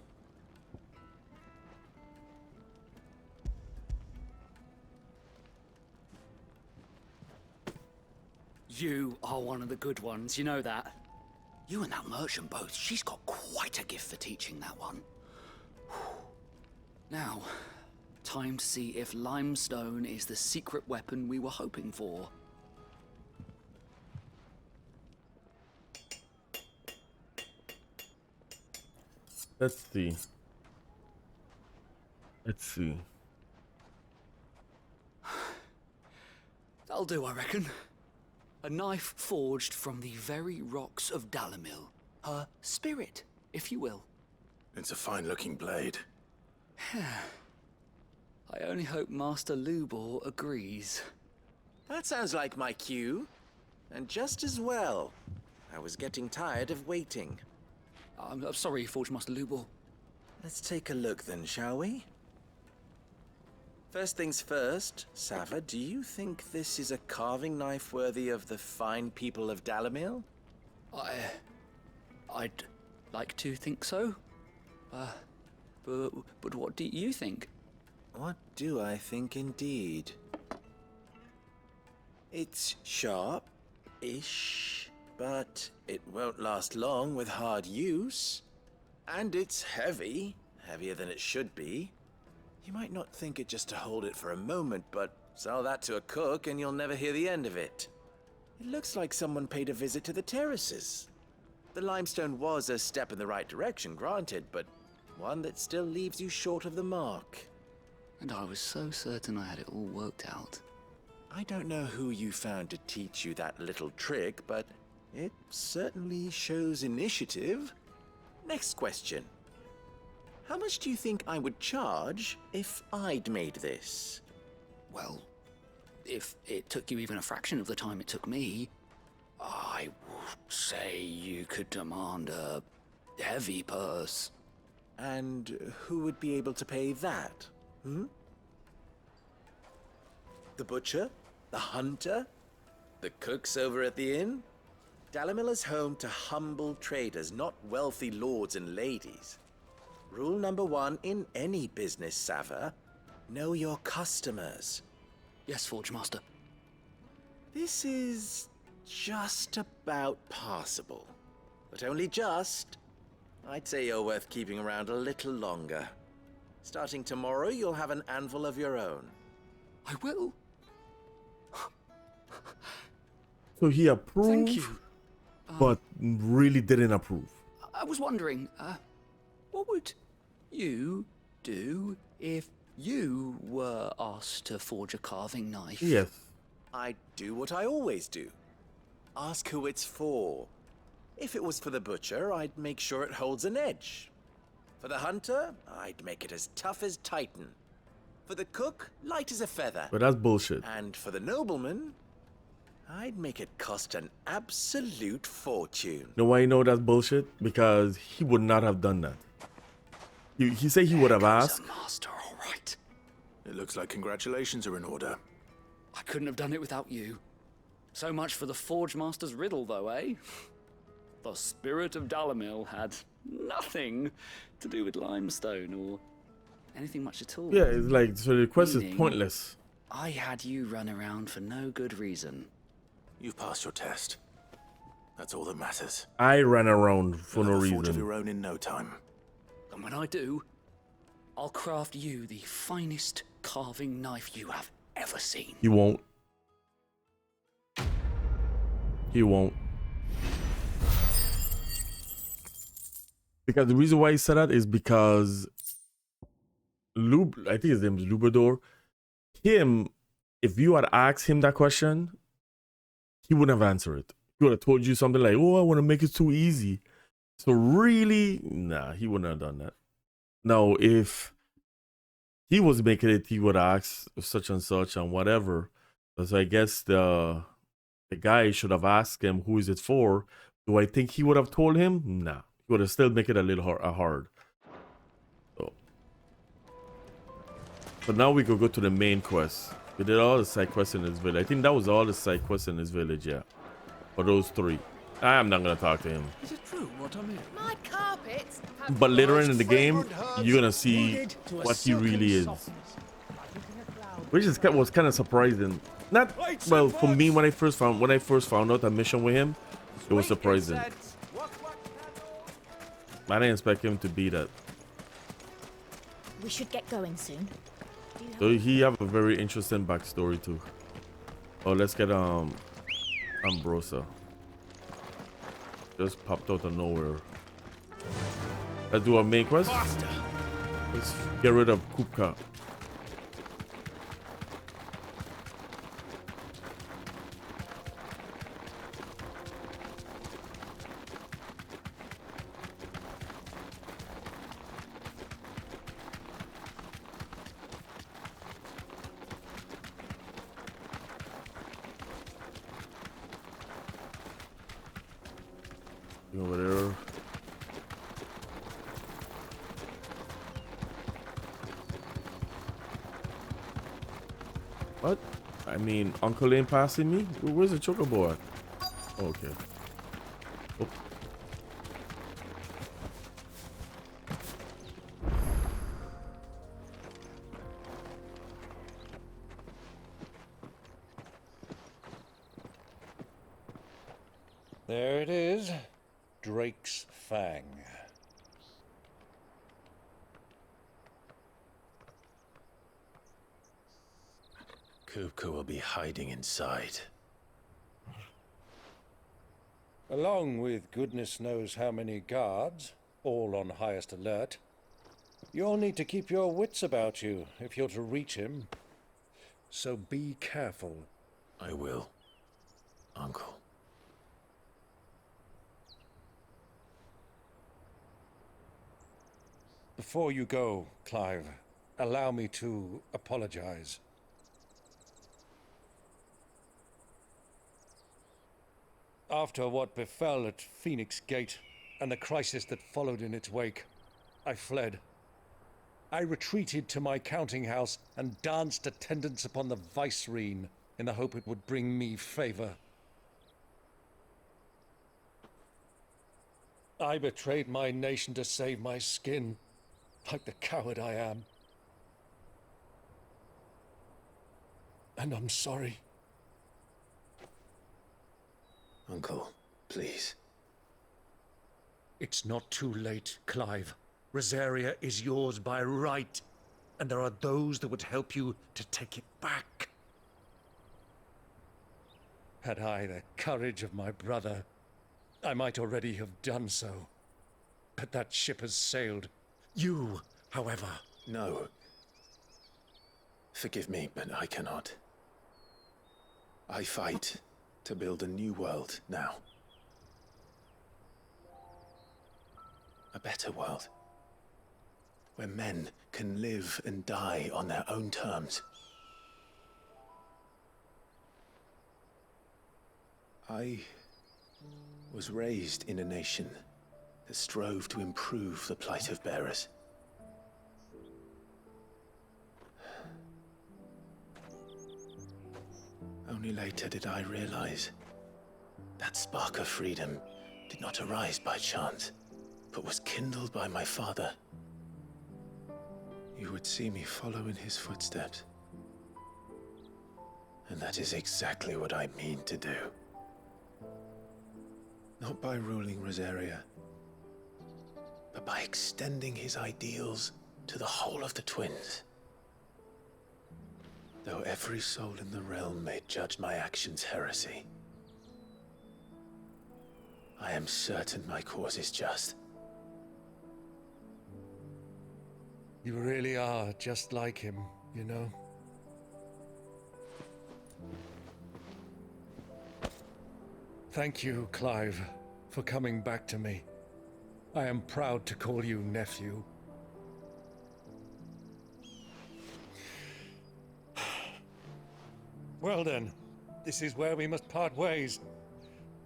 You are one of the good ones, you know that. You and that merchant both, she's got quite a gift for teaching that one. Now, time to see if limestone is the secret weapon we were hoping for. Let's see. Let's see. That'll do, I reckon. A knife forged from the very rocks of Dalimil. Her spirit, if you will. It's a fine-looking blade. I only hope Master Lubor agrees. That sounds like my cue. And just as well. I was getting tired of waiting. I'm sorry, Forge Master Lubor. Let's take a look then, shall we? First things first, Sava, do you think this is a carving knife worthy of the fine people of Dalimil? I'd like to think so. But what do you think? What do I think indeed? It's sharp-ish, but it won't last long with hard use. And it's heavy, heavier than it should be. You might not think it just to hold it for a moment, but sell that to a cook and you'll never hear the end of it. It looks like someone paid a visit to the terraces. The limestone was a step in the right direction, granted, but one that still leaves you short of the mark. And I was so certain I had it all worked out. I don't know who you found to teach you that little trick, but it certainly shows initiative. Next question. How much do you think I would charge if I'd made this? Well, if it took you even a fraction of the time it took me, I would say you could demand a heavy purse. And who would be able to pay that? The butcher? The hunter? The cooks over at the inn? Dalimil is home to humble traders, not wealthy lords and ladies. Rule number 1 in any business, Sava. Know your customers. Yes, Forge Master. This is just about passable. But only just. I'd say you're worth keeping around a little longer. Starting tomorrow, you'll have an anvil of your own. I will. So he approved, Thank you. But really didn't approve. I was wondering, what would you do if you were asked to forge a carving knife? Yes. I'd do what I always do. Ask who it's for. If it was for the butcher, I'd make sure it holds an edge. For the hunter, I'd make it as tough as Titan. For the cook, light as a feather. But that's bullshit. And for the nobleman, I'd make it cost an absolute fortune. You know why you know that's bullshit? Because he would not have done that. He said he would have asked. Master, all right. It looks like congratulations are in order. I couldn't have done it without you. So much for the Forge Master's riddle, though, eh? The spirit of Dalamil had nothing to do with limestone or anything much at all. Yeah, it's like, so the quest is Meaning, pointless. I had you run around for no good reason. You've passed your test. That's all that matters. I ran around for no You'll have a forge of reason. your own in no time. And when I do, I'll craft you the finest carving knife you have ever seen. He won't. He won't. Because the reason why he said that is because I think his name is Lubador. Him, if you had asked him that question, he wouldn't have answered it. He would have told you something like, "Oh, I want to make it too easy." So really, nah, he wouldn't have done that. Now, if he was making it, he would ask such and such and whatever. So I guess the guy should have asked him, "Who is it for?" Do I think he would have told him? Nah, he would have still make it a little hard. So, but now we could go to the main quest. We did all the side quests in this village. I think that was all the side quests in this village, yeah. For those 3. I'm not gonna talk to him. Is it true what I mean? My carpets have But later in the game, you're gonna see what he really is. Which is was kind of surprising. Not well for me when I first found out a mission with him, it was surprising. I didn't expect him to be that. We should get going soon. So he have a very interesting backstory too. Oh, let's get Ambrosia. Just popped out of nowhere. Let's do our main quest. Let's get rid of Kupka. Over there. What? I mean, Uncle ain't passing me? Where's the chocobo at? Oh, okay. Oh. There it is. Drake's Fang. Kupka will be hiding inside. Along with goodness knows how many guards, all on highest alert. You'll need to keep your wits about you if you're to reach him. So be careful. I will, Uncle. Before you go, Clive, allow me to apologize. After what befell at Phoenix Gate and the crisis that followed in its wake, I fled. I retreated to my counting house and danced attendance upon the vicereine in the hope it would bring me favor. I betrayed my nation to save my skin, like the coward I am. And I'm sorry. Uncle, please. It's not too late, Clive. Rosaria is yours by right, and there are those that would help you to take it back. Had I the courage of my brother, I might already have done so. But that ship has sailed. You, however... No. Forgive me, but I cannot. I fight to build a new world now. A better world. Where men can live and die on their own terms. I was raised in a nation that strove to improve the plight of bearers. Only later did I realize that spark of freedom did not arise by chance, but was kindled by my father, you would see me follow in his footsteps. And that is exactly what I mean to do. Not by ruling Rosaria, but by extending his ideals to the whole of the twins. Though every soul in the realm may judge my actions heresy, I am certain my cause is just. You really are just like him, you know? Thank you, Clive, for coming back to me. I am proud to call you nephew. Well then, this is where we must part ways.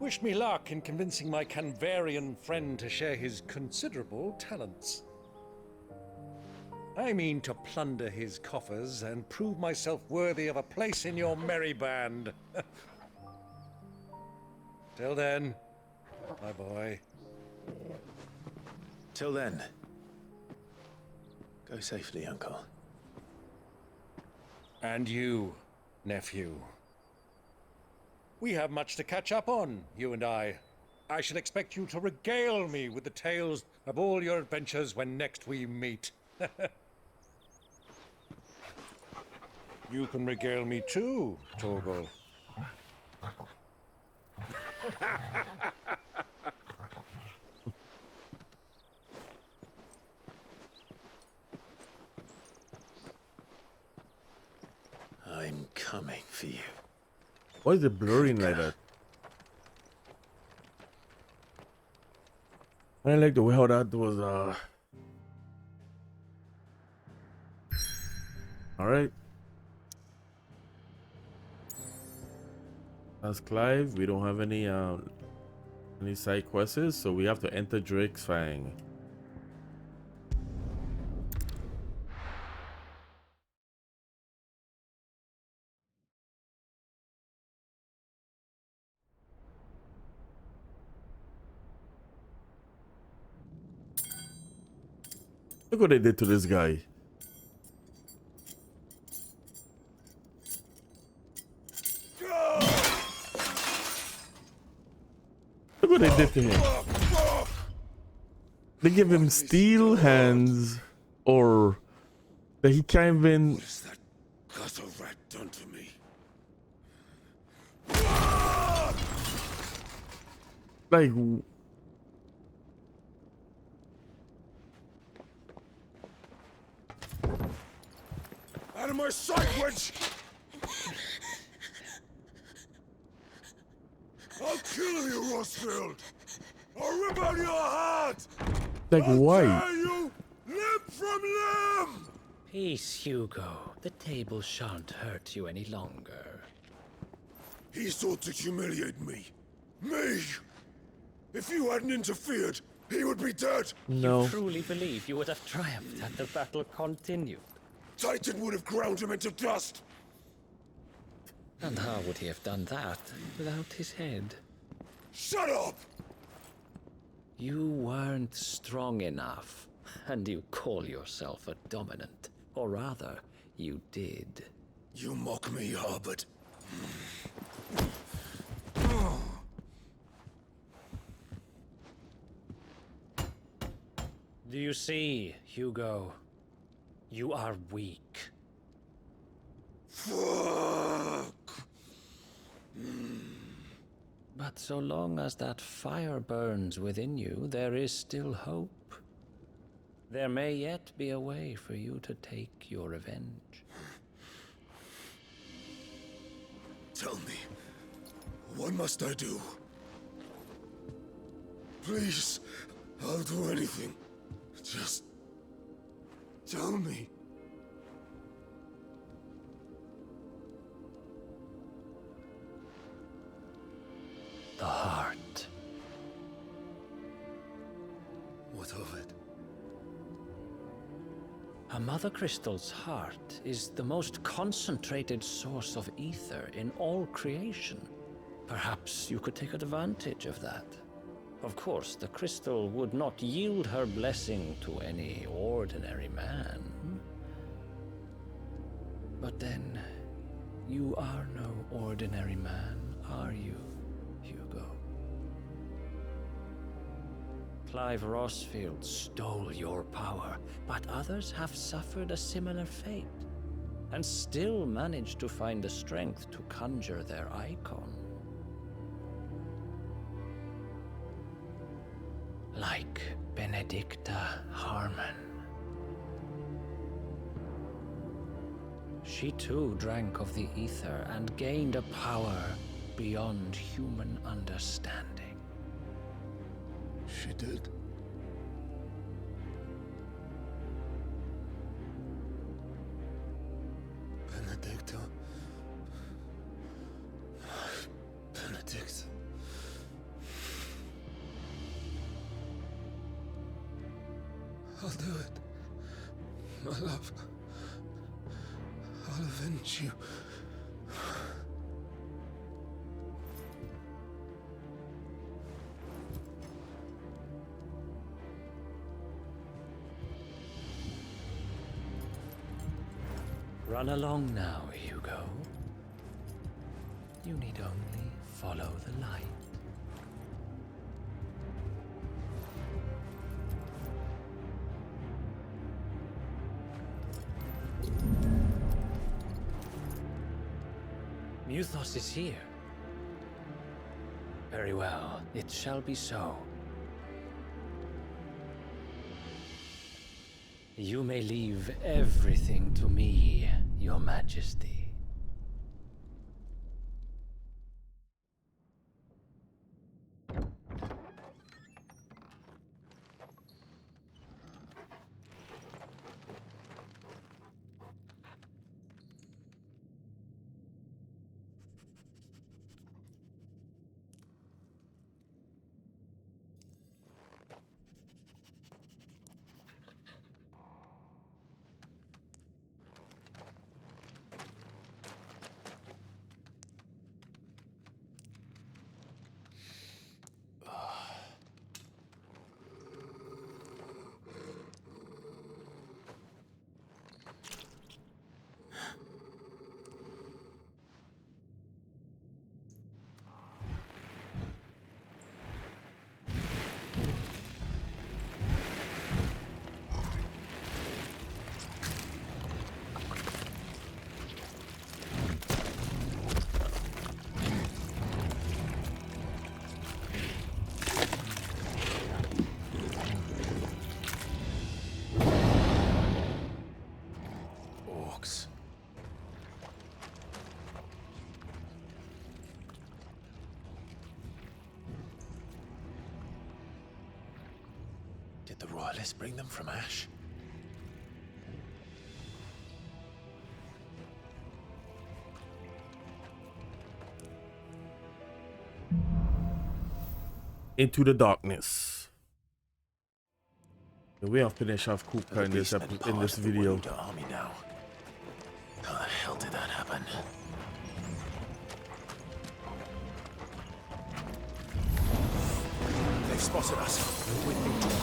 Wish me luck in convincing my Canvarian friend to share his considerable talents. I mean to plunder his coffers and prove myself worthy of a place in your merry band. Till then, my boy. Till then, go safely, Uncle. And you, nephew. We have much to catch up on, you and I. I shall expect you to regale me with the tales of all your adventures when next we meet. You can regale me too, Torgal. I'm coming for you. Why is it blurring like that? I like the way how that was Alright. As Clive, we don't have any side quests, so we have to enter Drake's Fang. Look what they did to this guy. Look what they did to him. They give him steel hands, or that he can't even. What has that gutter rat done to me? Like. Out of my sight, wench! I'll kill you, Rosfield! I'll rip out your heart! Like why? Tear you limb from limb! Peace, Hugo. The table shan't hurt you any longer. He sought to humiliate me. Me! If you hadn't interfered, he would be dead! No. You truly believe you would have triumphed had the battle continued? Titan would have ground him into dust! And how would he have done that without his head? Shut up! You weren't strong enough, and you call yourself a dominant. Or rather, you did. You mock me, Harbert. Do you see, Hugo? You are weak. Fuck! But so long as that fire burns within you, there is still hope. There may yet be a way for you to take your revenge. Tell me, what must I do? Please, I'll do anything. Just tell me. The heart. What of it? A Mother Crystal's heart is the most concentrated source of ether in all creation. Perhaps you could take advantage of that. Of course, the crystal would not yield her blessing to any ordinary man. But then, you are no ordinary man, are you, Hugo? Clive Rossfield stole your power, but others have suffered a similar fate, and still managed to find the strength to conjure their icon. Like Benedicta Harmon. She too drank of the ether and gained a power beyond human understanding. She did. Benedicta. Benedict. I'll do it. My love. I'll avenge you. Run along now, Hugo. You need only follow the light. Muthos is here. Very well, it shall be so. You may leave everything to me, Your Majesty. Did the Royalists bring them from Ash? Into the darkness. We have finished off Kupka in this video. Army now. How the hell did that happen? They've spotted us. We're in trouble.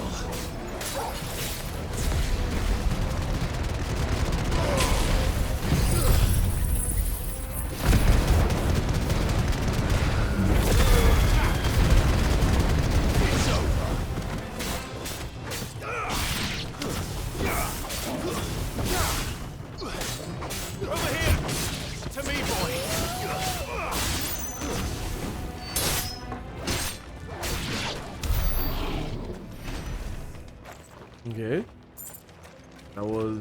Okay. That was...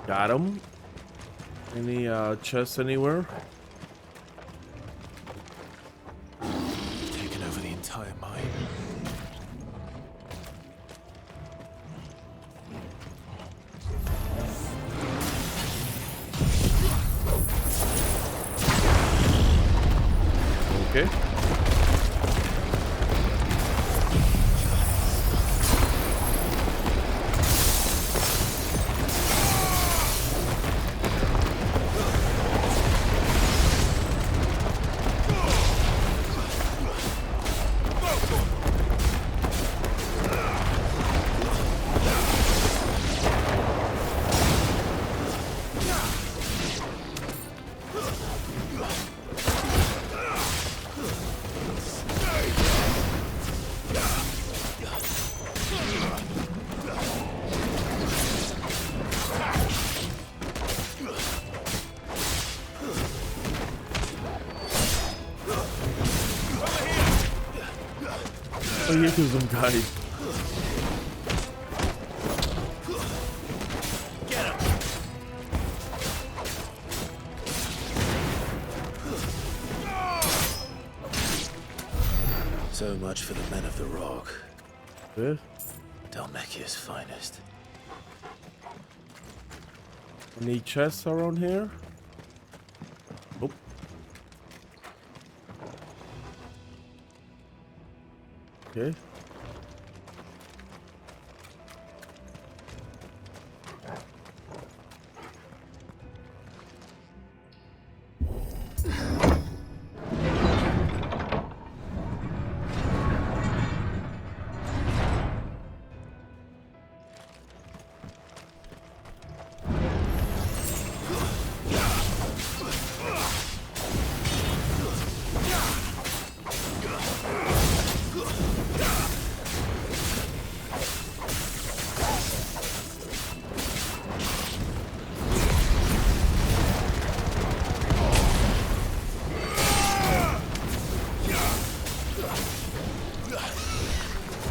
Got him. Any chests anywhere? Taken over the entire mine. Okay. Oh, here comes some guy. Get him. So much for the men of the rock. Yeah. Dhalmekia's finest. Any chests around here? Oh. Okay.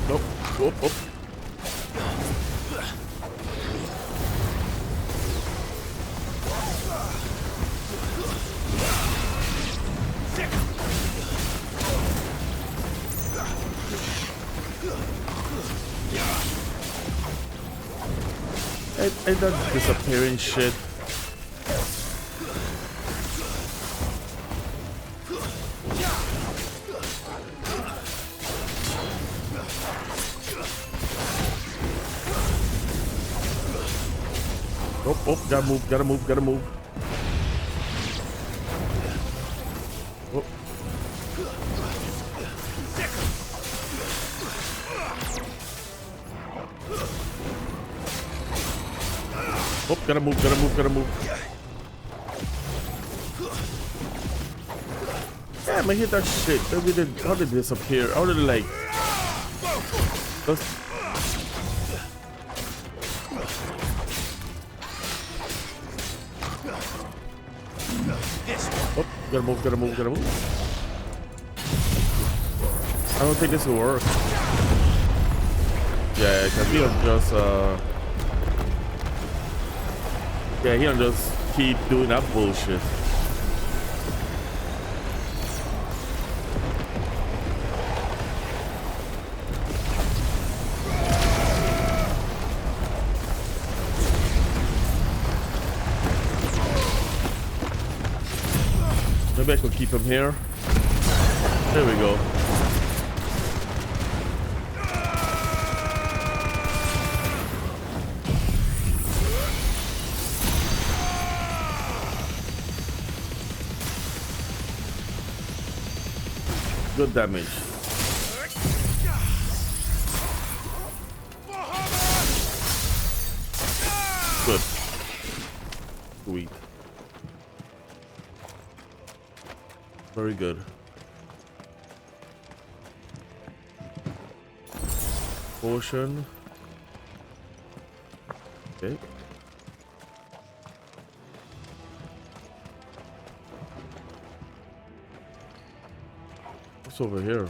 Nope. Whoop, whoop. Ain't that disappearing shit? Oh, gotta move, gotta move, gotta move. Oh. Oh, gotta move, gotta move, gotta move. Damn, I hit that shit. How did it disappear? How did it like... Oh, gotta move, gotta move, gotta move. I don't think this will work. Yeah, because he'll just yeah, he'll just keep doing that bullshit. Maybe I could keep him here. There we go. Good damage. Good. Sweet. Very good. Potion. Okay. What's over here?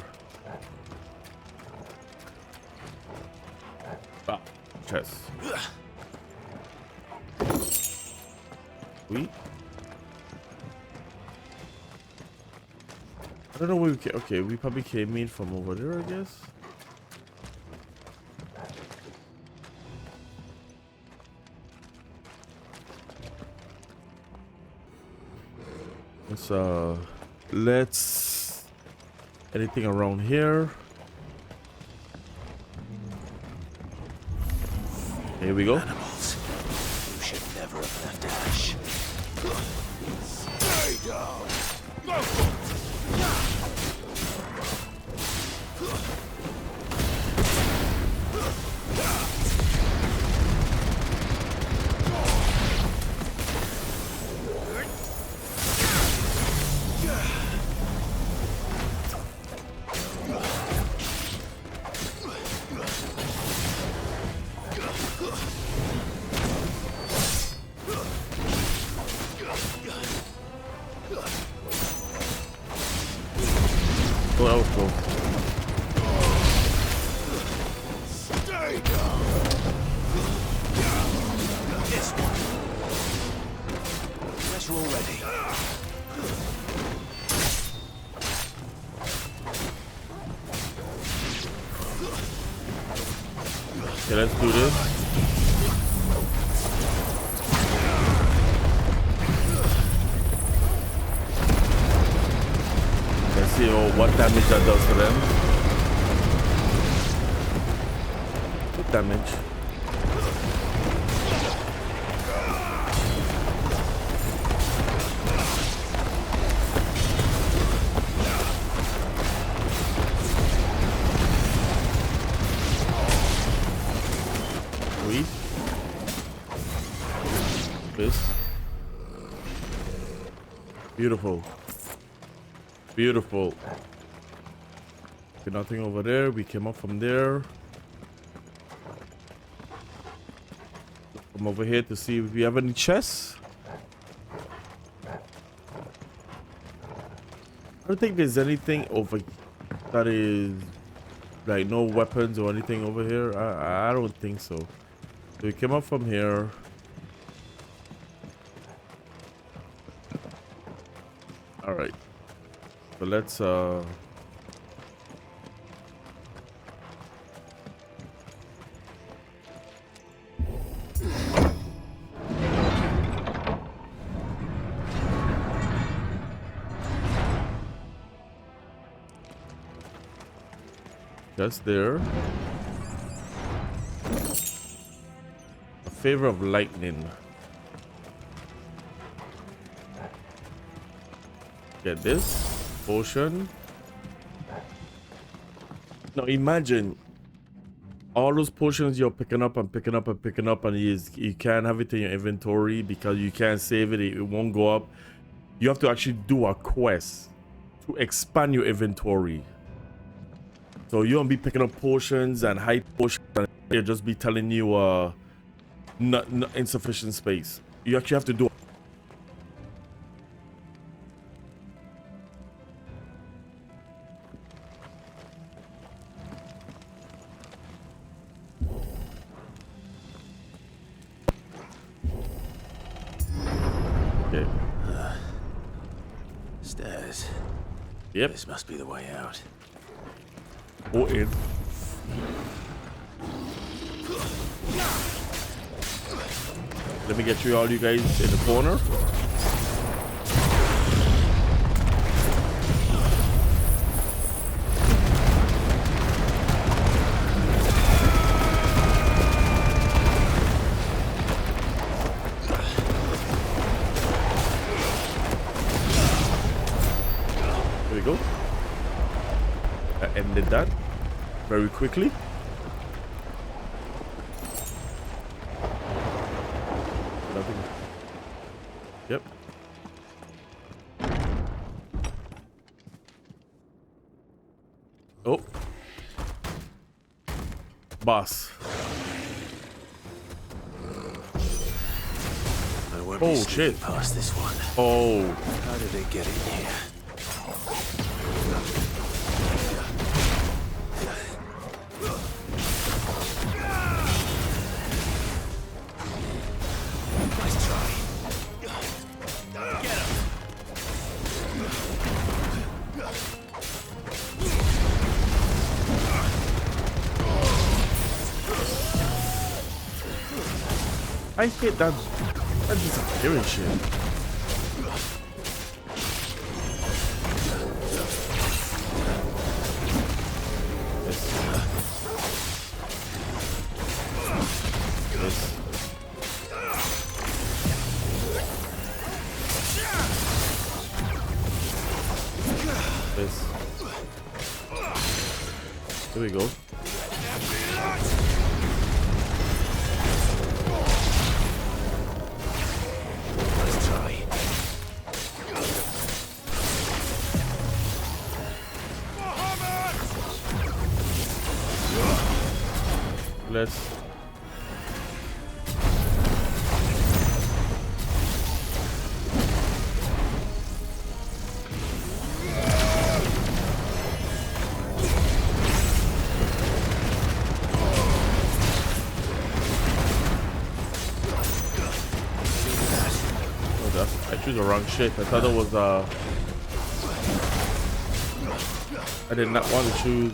Ah, chest. Sweet. I don't know where we came. Okay, we probably came in from over there, I guess. Let's anything around here. Here we go. Animals. You should never have left Ash. Stay down. This one. Pressure already. Okay, let's do this. Let's see what damage that does for them. Good damage. Sweet. This. Beautiful. Beautiful. Okay, nothing over there. We came up from there. Come over here to see if we have any chests. I don't think there's anything over that is like no weapons or anything over here. I don't think so. So we came up from here. All right. So let's that's there. A favor of lightning. Get this potion. Now imagine all those potions you're picking up and picking up and picking up, and you can't have it in your inventory because you can't save it. It won't go up. You have to actually do a quest to expand your inventory. So you won't be picking up potions and hide potions, and they'll just be telling you not insufficient space. You actually have to do. Okay. Stairs. Yep. This must be the way out. Or in. Let me get you all you guys in the corner. There we go. I ended that very quickly. Nothing. Yep. Oh. Boss. Oh shit. Past this one. Oh. How did it get in here? Nice try. Get him. I hate that disappearing shit. There we go. Let's try. Let's. choose the wrong shape. I thought it was I did not want to choose.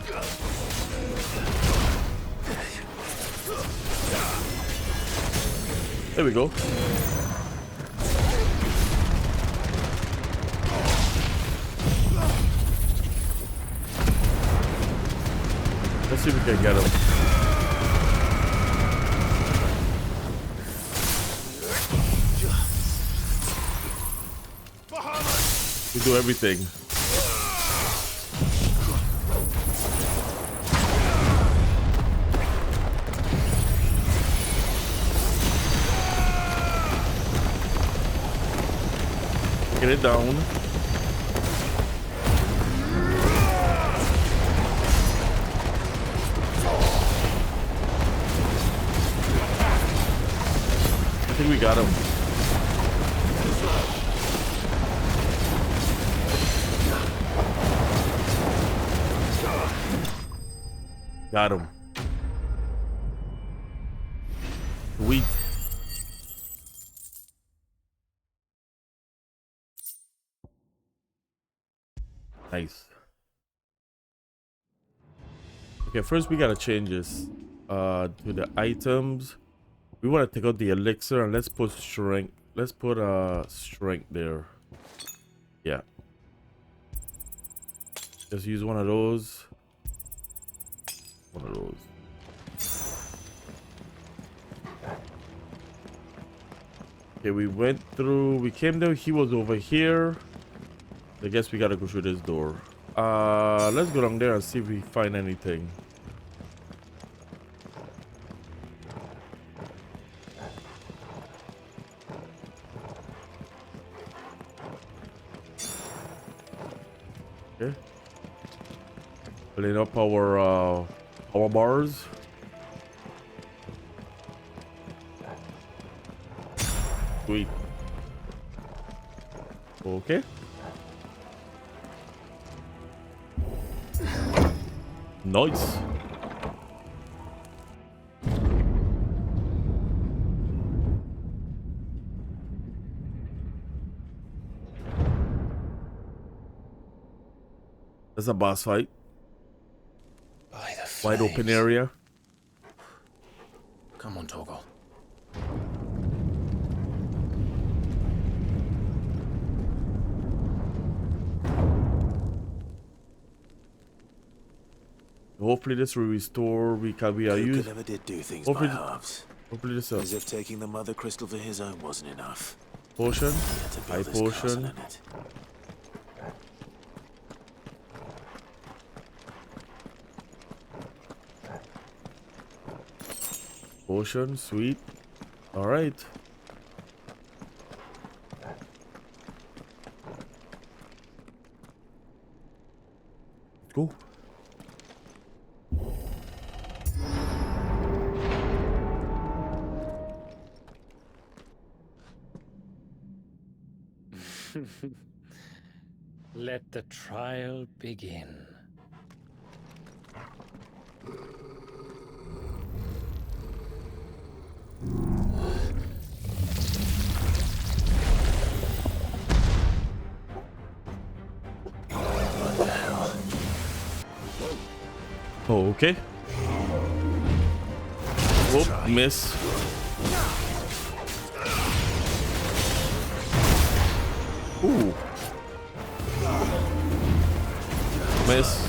There we go. Let's see if we can get him. We do everything. Get it down. I think we got him. Got him. Sweet. Nice. Okay, first we gotta change this to the items. We want to take out the elixir and let's put strength. Let's put strength there. Yeah. Just use one of those. One of those. Okay, we went through. We came down. He was over here. I guess we gotta go through this door. Let's go down there and see if we find anything. Okay. Filling up our power bars. Sweet. Okay. Nice. That's a boss fight. Wide open area. Come on, Torgal. Hopefully this will restore. We are used. never did do things Hopefully, by halves. hopefully this As if taking the mother crystal for his own wasn't enough. potion. He had to High build his castle potion. in it. Potion, sweet. All right. Go. Let the trial begin. What the hell? Oh, okay. Whoop, miss. Ooh. Miss.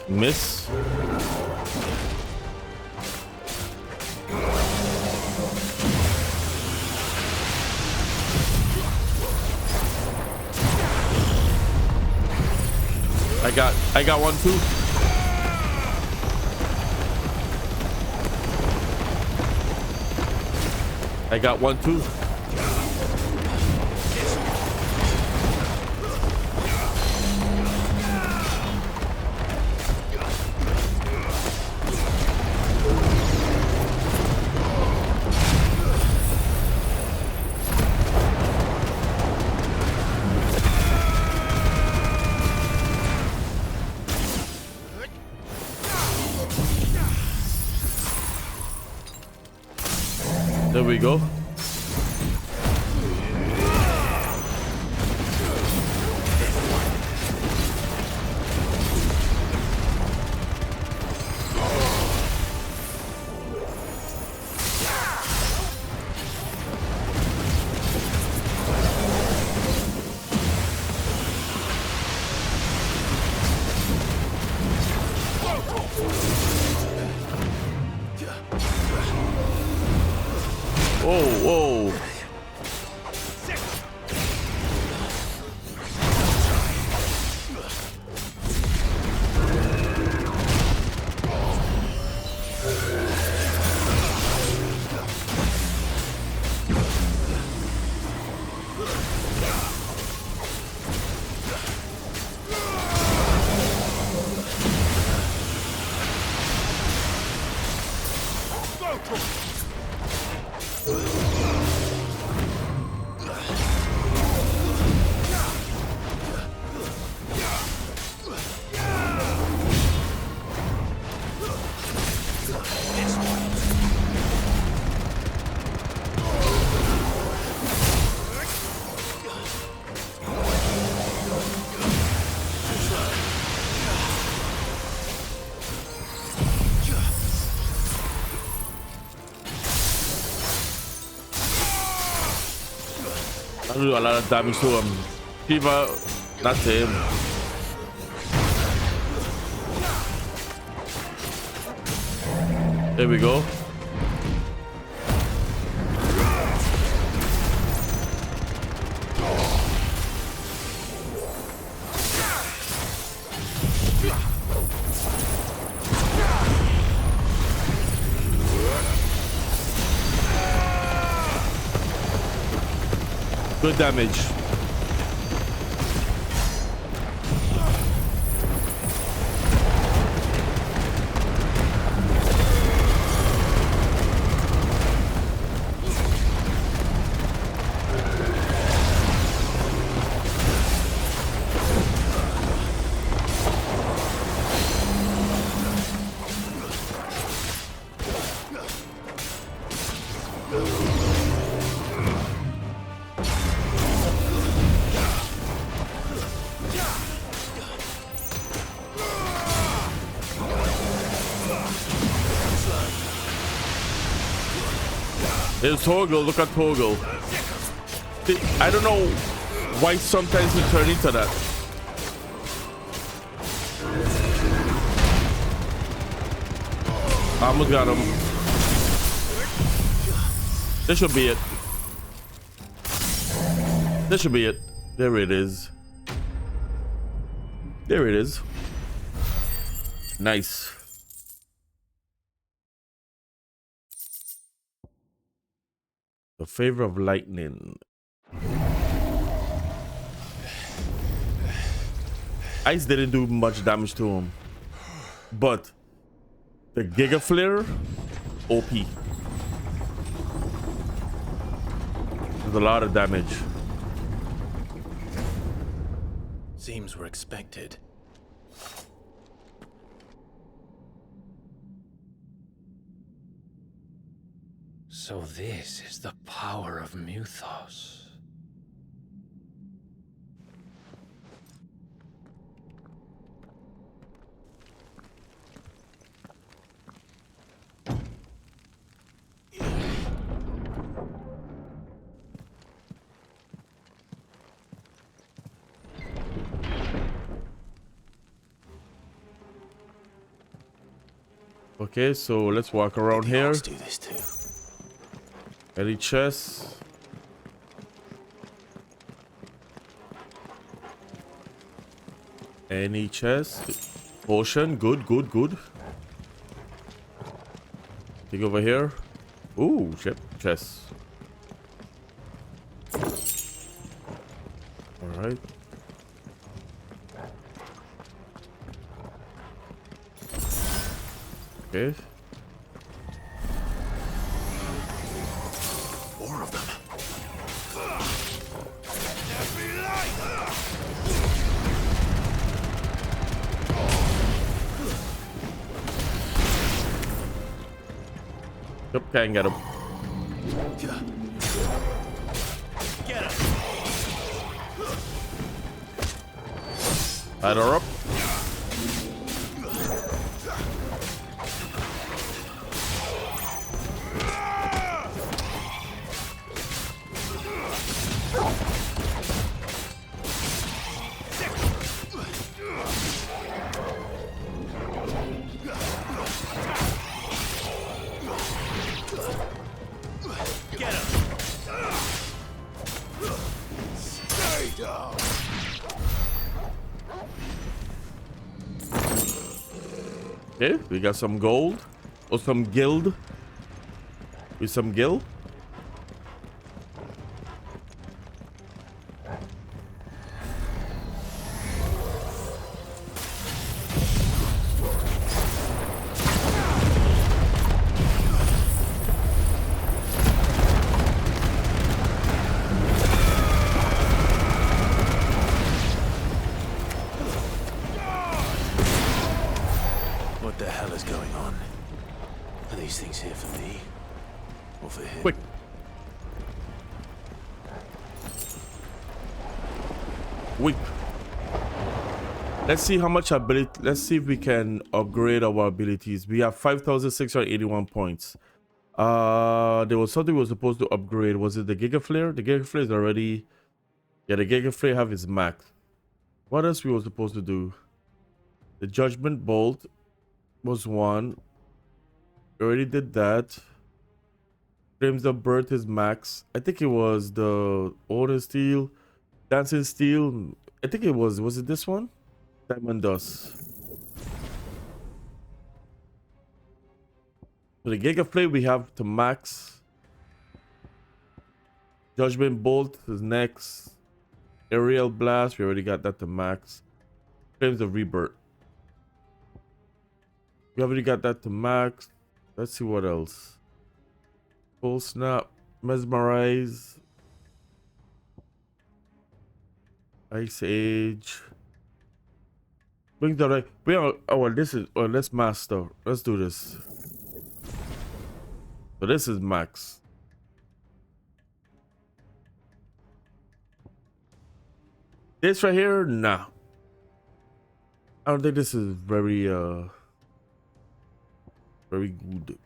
Miss. I got one too. I got one too. There we go. Whoa. I do a lot of damage to him. Shiva, that's him. There we go. Good damage. There's Torgal, look at Torgal. I don't know why sometimes we turn into that. I almost got him. This should be it. This should be it. There it is. There it is. Nice. The favor of lightning. Ice didn't do much damage to him, but the Giga Flare, OP. There's a lot of damage. Seems we're expected. So this is the power of Muthos. Okay, so let's walk around here. Let's do this too. Any chests? Any chest? Potion, good. Take over here. Ooh, chest. All right. Okay. More of them. Yep, can't get him. Get him. Light her up. Get him. Okay, we got some gold. Or some guild. With some guild. What the hell is going on? Are these things here for me? Or for him? Quick. Quick. Let's see how much ability. Let's see if we can upgrade our abilities. We have 5,681 points. There was something we were supposed to upgrade. Was it the Giga Flare? The Giga Flare is already. Yeah, the Giga Flare have its max. What else we were supposed to do? The Judgment Bolt was one. We already did that. Flames of Birth is max. I think it was the Order Steel, Dancing Steel. I think it was it this one? Diamond Dust. So the Giga Flare we have to max. Judgment Bolt is next. Aerial Blast, we already got that to max. Flames of Rebirth. We already got that to max. Let's see what else. Full Snap, Mesmerize, Ice Age. Bring the right. We are. Oh, well, this is. Oh, let's master. Let's do this. So this is max. This right here, nah. I don't think this is very good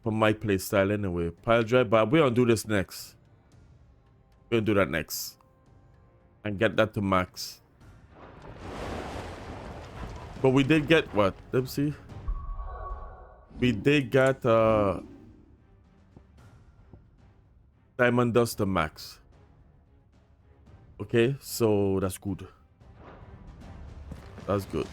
for my play style anyway. Pile drive, but we're gonna do this next. We're gonna do that next and get that to max. But we did get what? Let's see. We did get Diamond Dust to max. Okay, so that's good. That's good.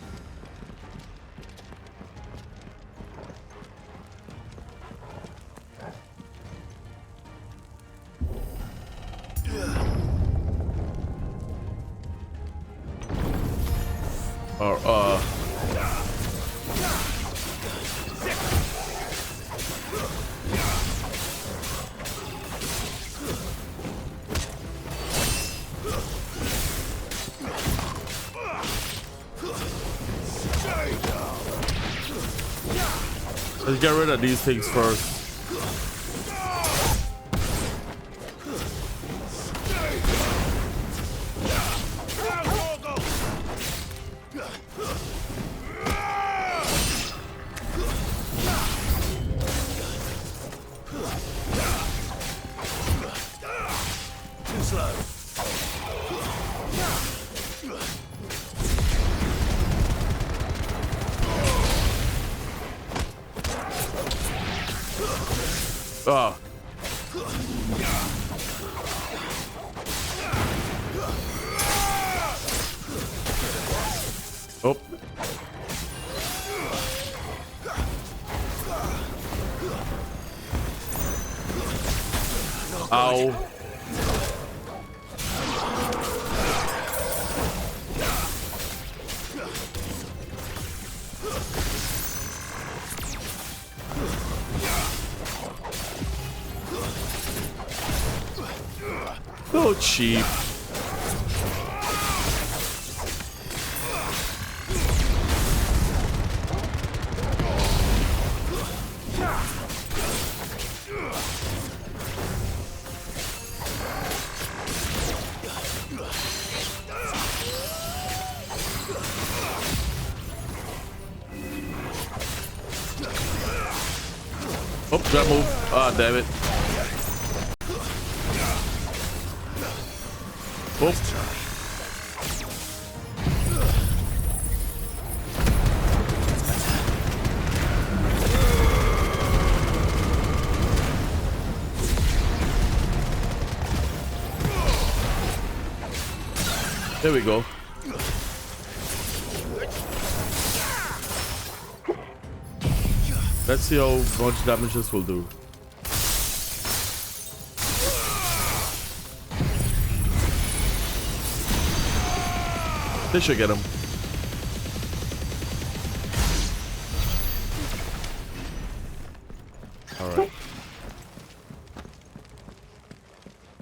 Or let's get rid of these things first. Oh. Oh. Ow. So cheap. Oh, that move. Ah, damn it. Oops. There we go. Let's see how much damage this will do. This should get him. Alright.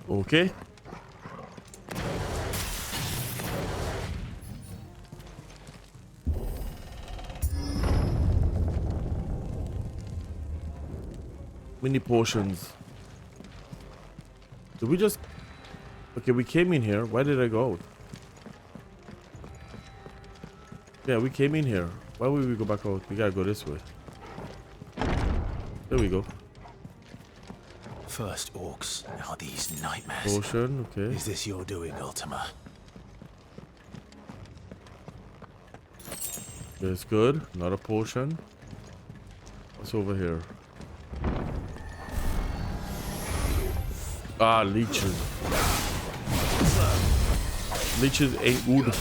Okay. Mini potions. Did we just... Okay, we came in here. Why did I go out? Yeah, we came in here. Why would we go back out? We gotta go this way. There we go. First orcs, now these nightmares. Potion, okay. Is this your doing, Ultima? That's good. Not a potion. What's over here? Ah, leeches. Leeches ain't good.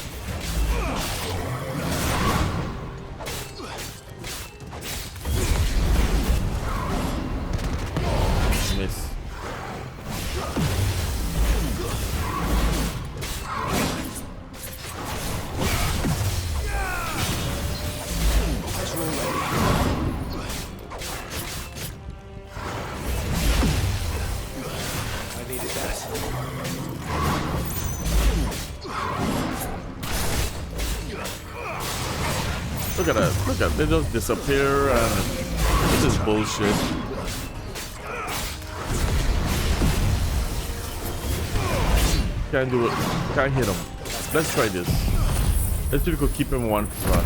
Miss. Look at that. Look at, they just disappear and this is bullshit. Can't do it. Can't hit him. Let's try this. Let's see if we could keep him one spot.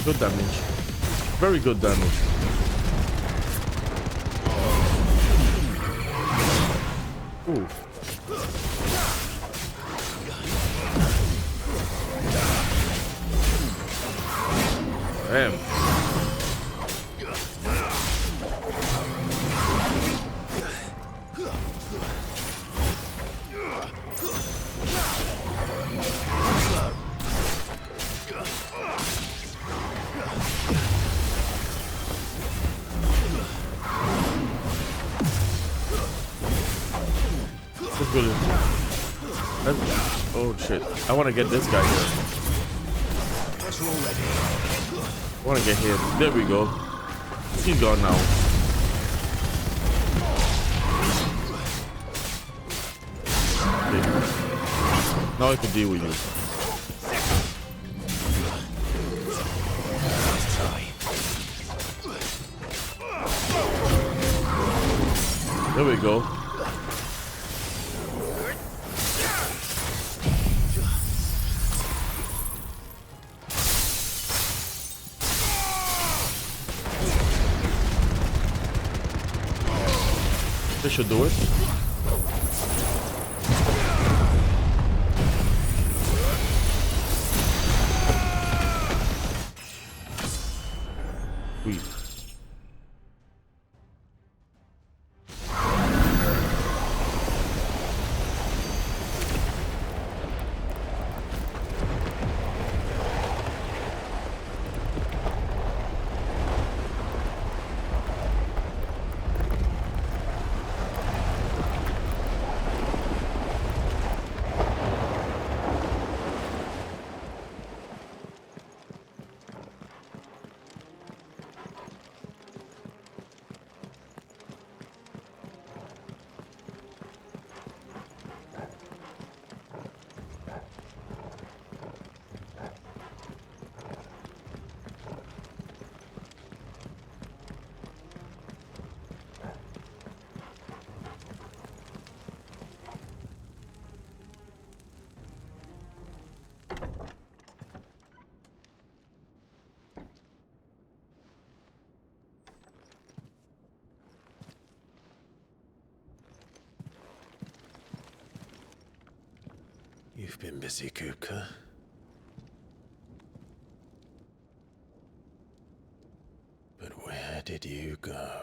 Good damage. Very good damage. Ooh. Damn. Oh shit. I want to get this guy here. I want to get him. There we go. He's gone now. Okay. Now I can deal with you. There we go. This should do it. Sweet. You've been busy, Kupka. did you go?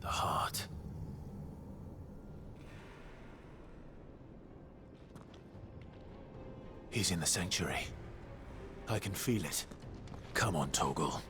The heart. He's in the sanctuary. I can feel it. Come on, Torgal.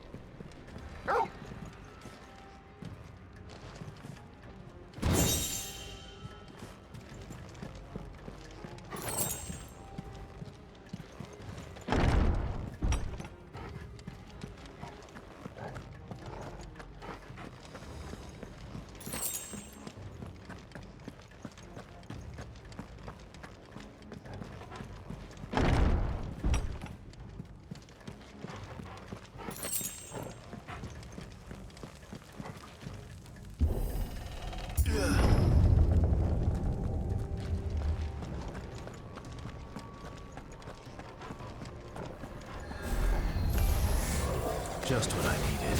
Just what I needed.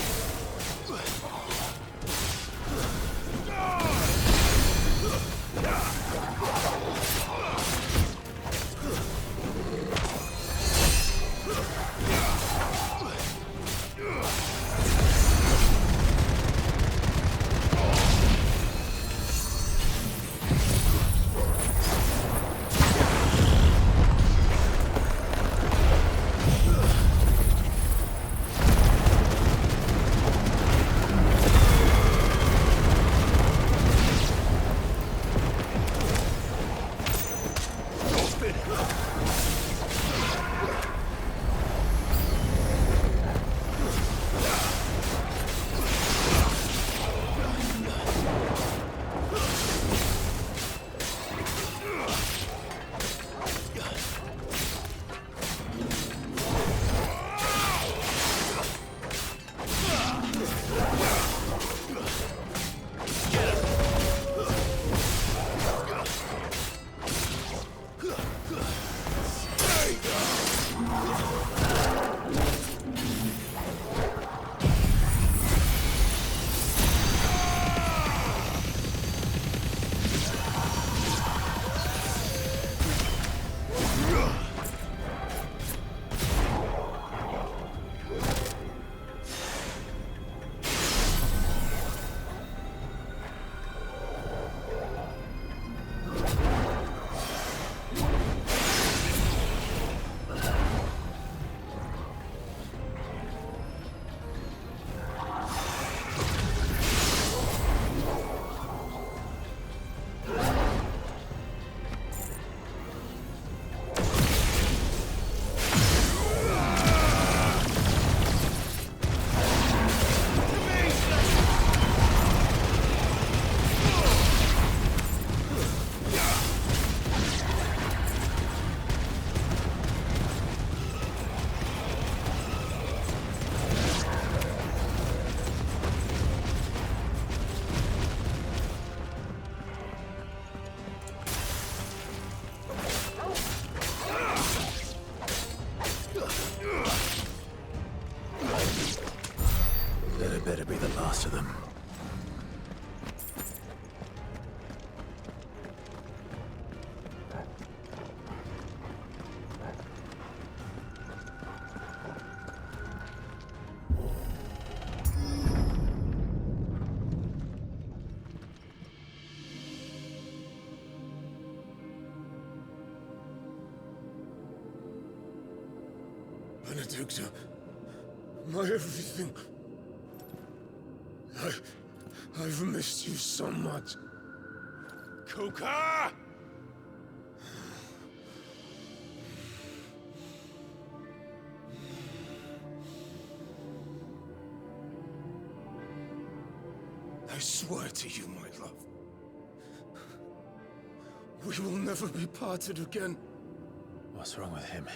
Better be the last of them. Benedicta, my everything. I've missed you so much. Kuka! I swear to you, my love. We will never be parted again. What's wrong with him?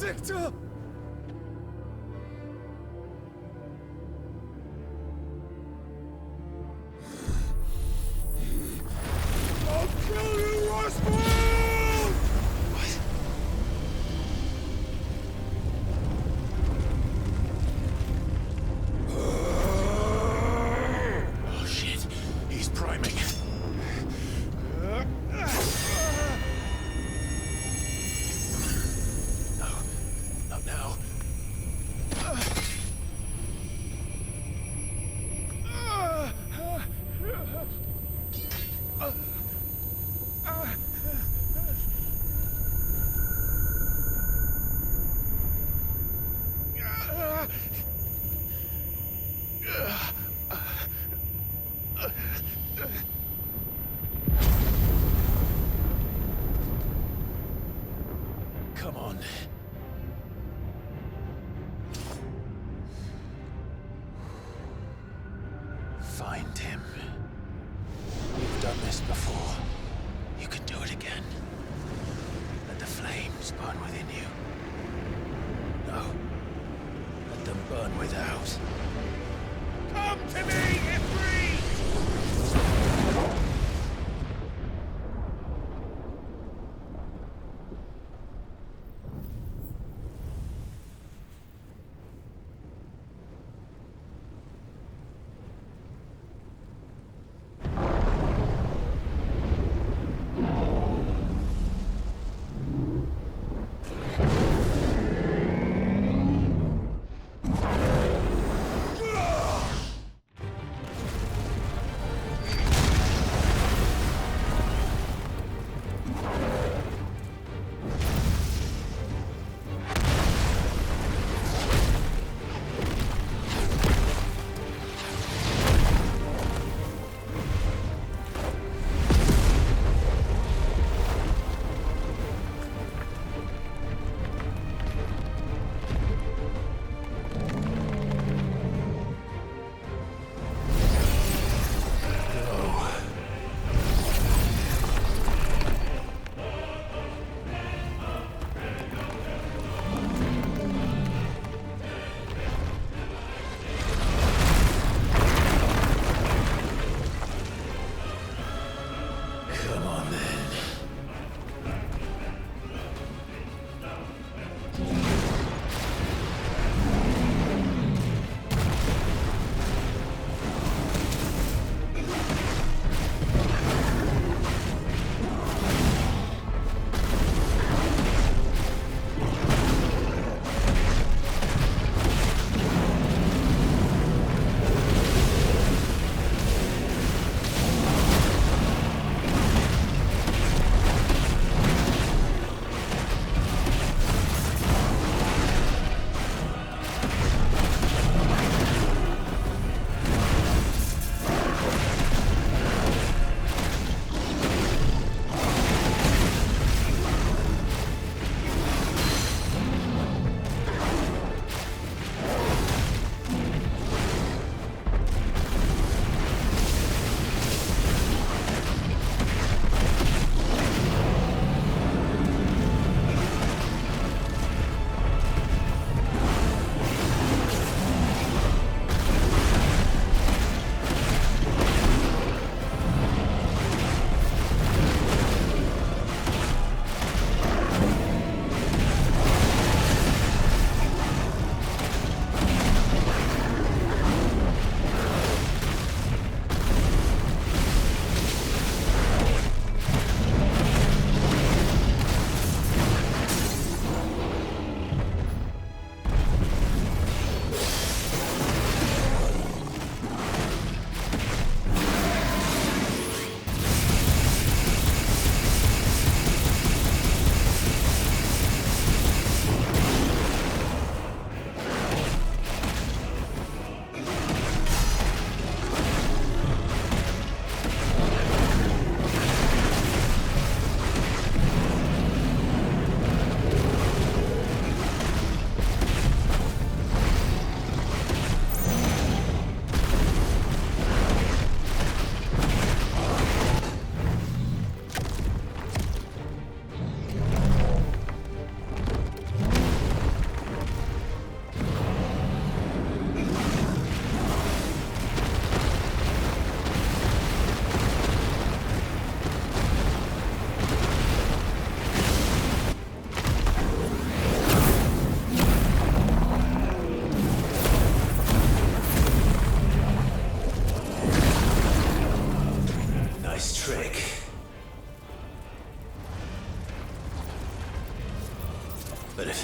Victor! I'll kill you, Roswell! What? Oh shit, he's priming. No, not now. Come on. Find him. You've done this before. You can do it again. Let the flames burn within you. No. Let them burn without. Come to me, Ifrit!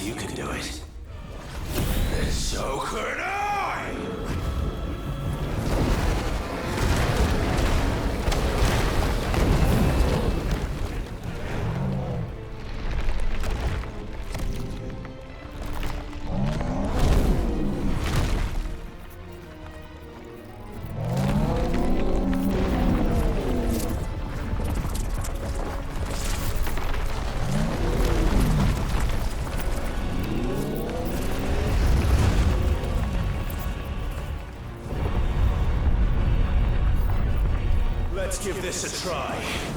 If you can do it, then so could I! Let's give this a try.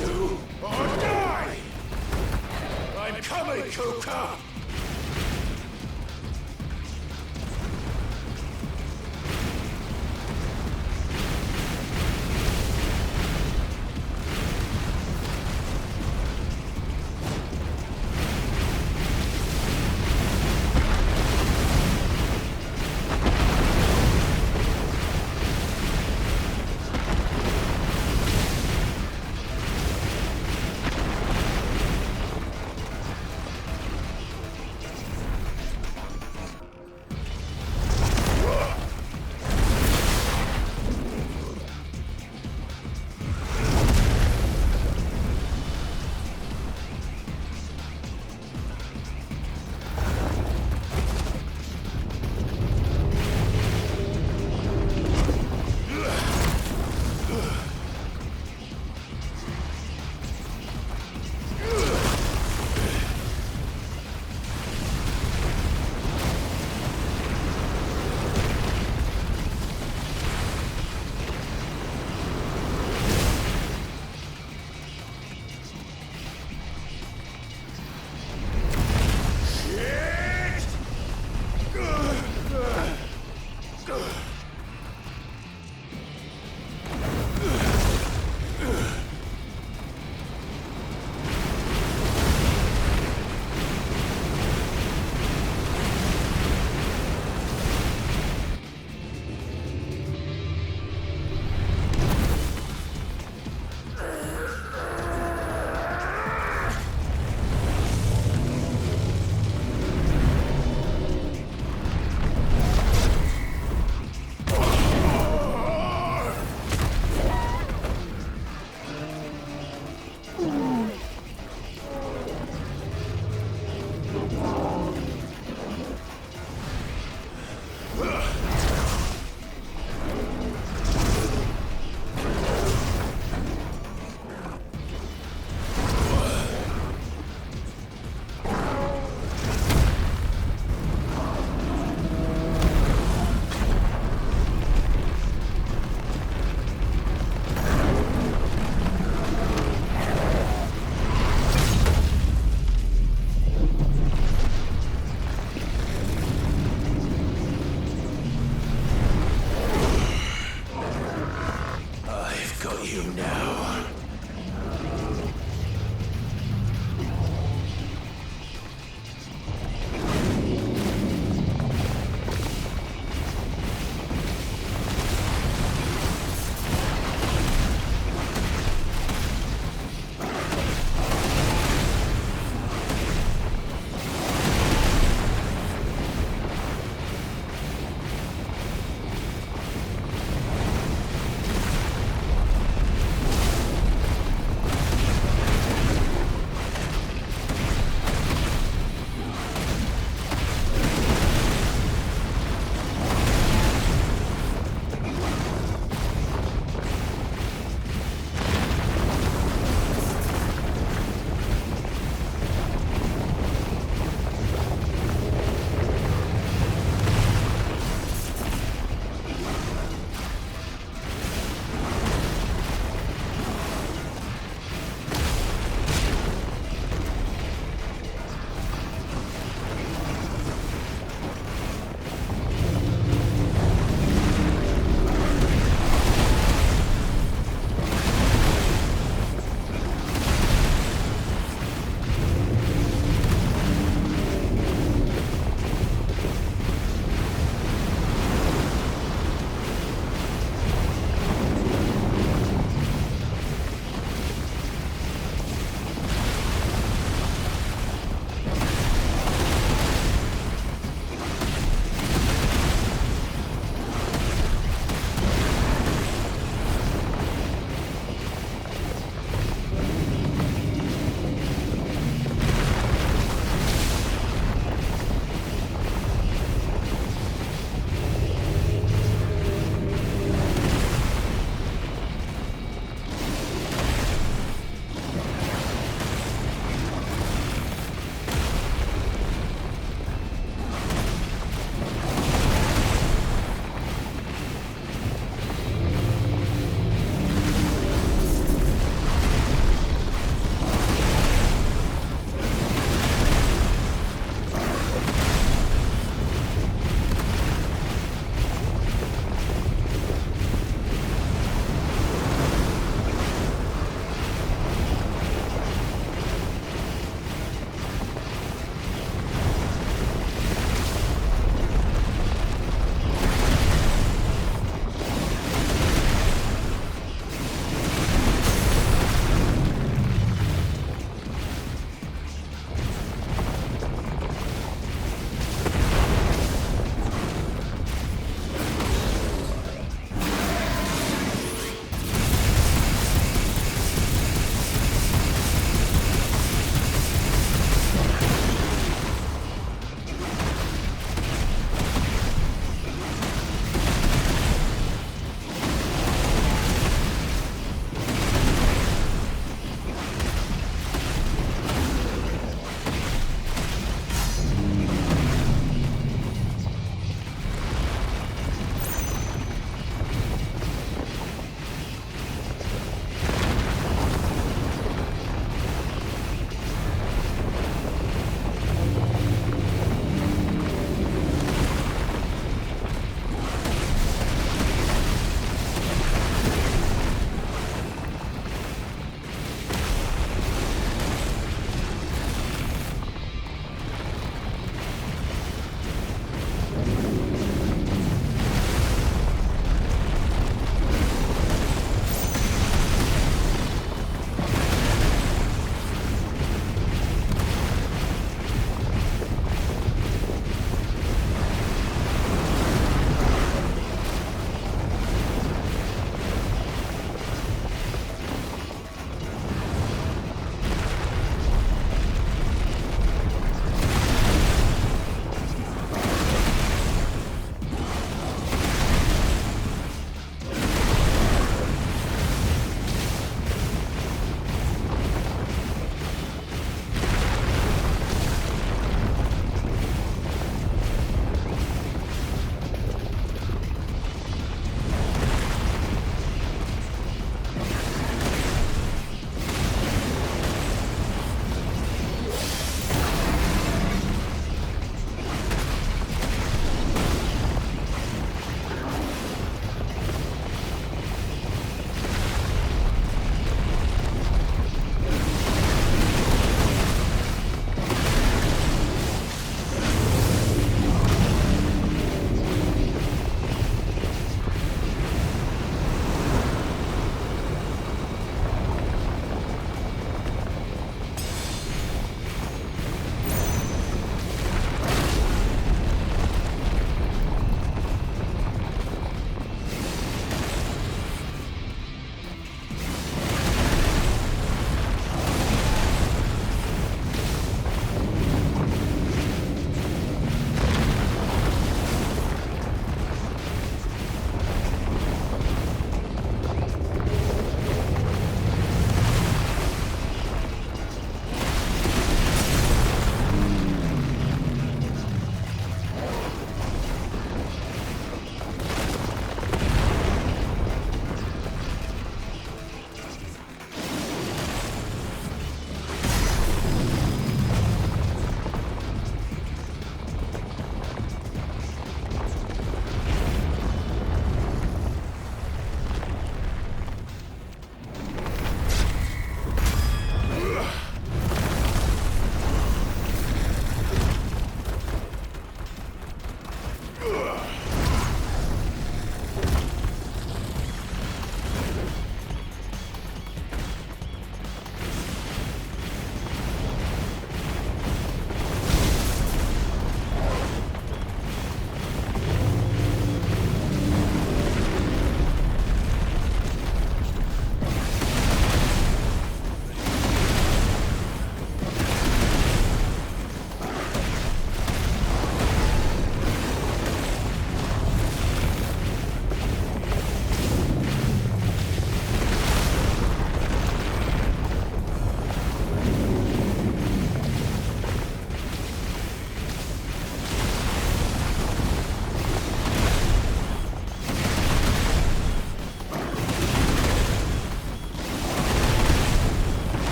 Do or die! I'm coming, Kuka!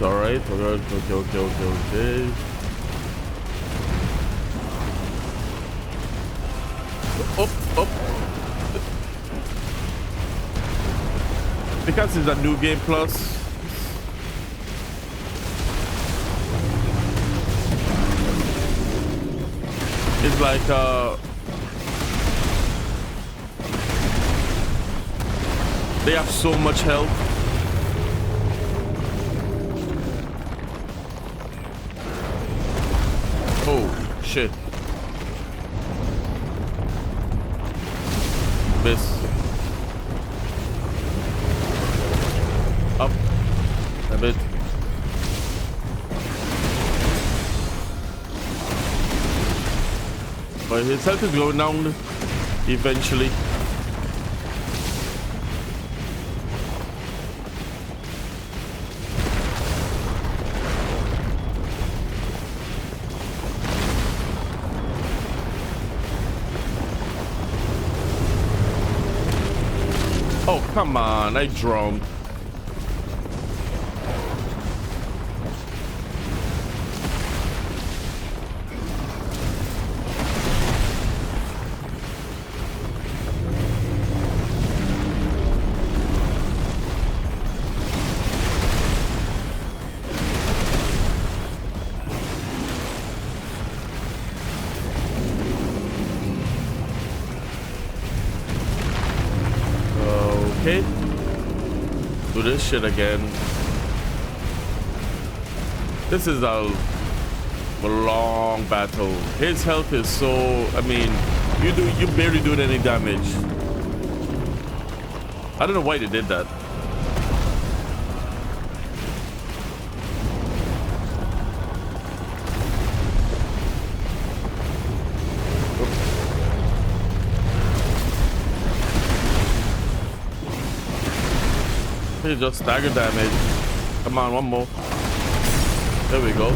Alright, alright. Okay. Up. Because it's a new game plus. It's like they have so much health. Oh shit. Miss. Up a bit. But his health is going down eventually. Oh, come on, I drowned. Okay. Do this shit again. This is a long battle. His health is so, I mean, you barely doing any damage. I don't know why they did that. It's just stagger damage. Come on, one more. There we go.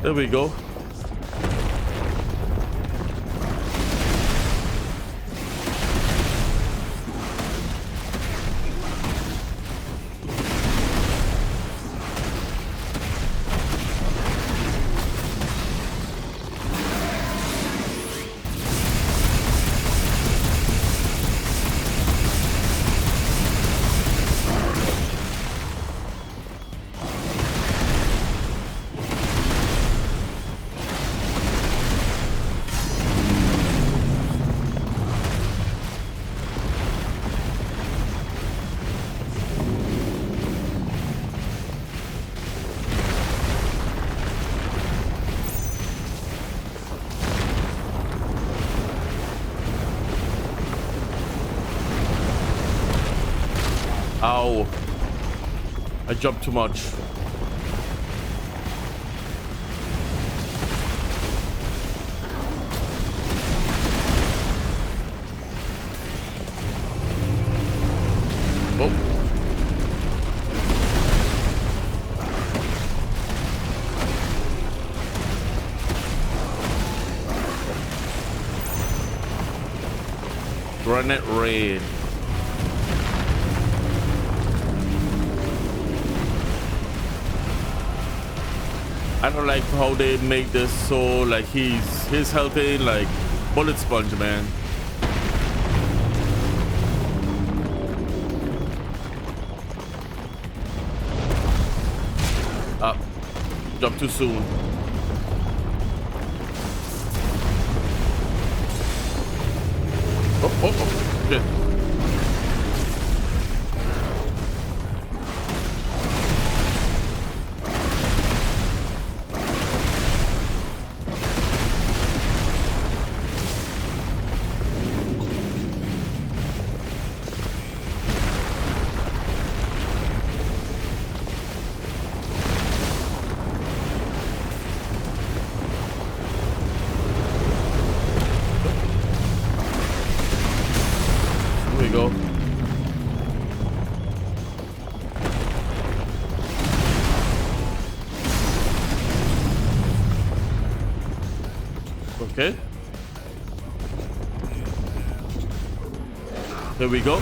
There we go. Ow. I jumped too much. Oh. Granite rain. I don't like how they make this so like his health ain't like bullet sponge, man. Up. Jump too soon. Oh, shit. Go. Okay. There we go.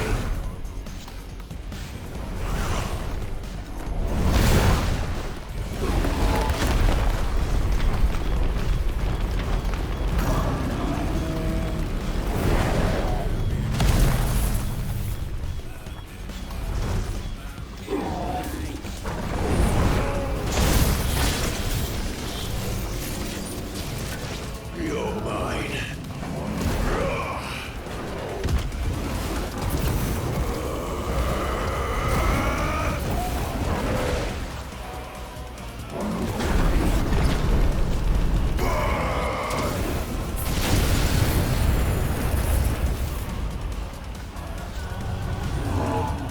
You're mine.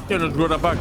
Yeah, let's go back.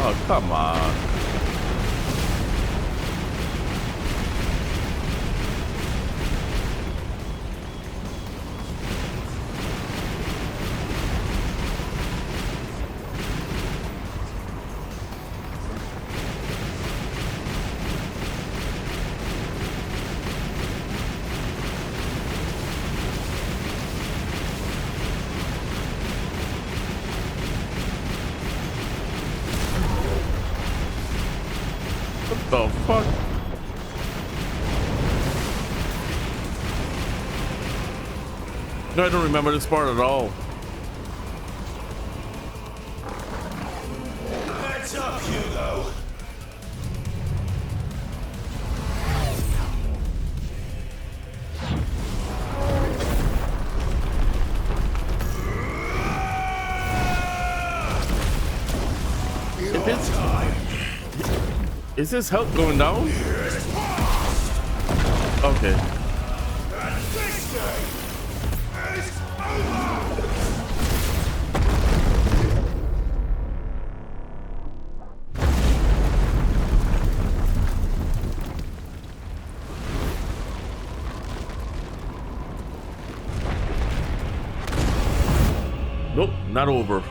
Oh, come on. The fuck? No, I don't remember this part at all. Heads up, Hugo. If it's is this health going down? Okay. Nope, not over.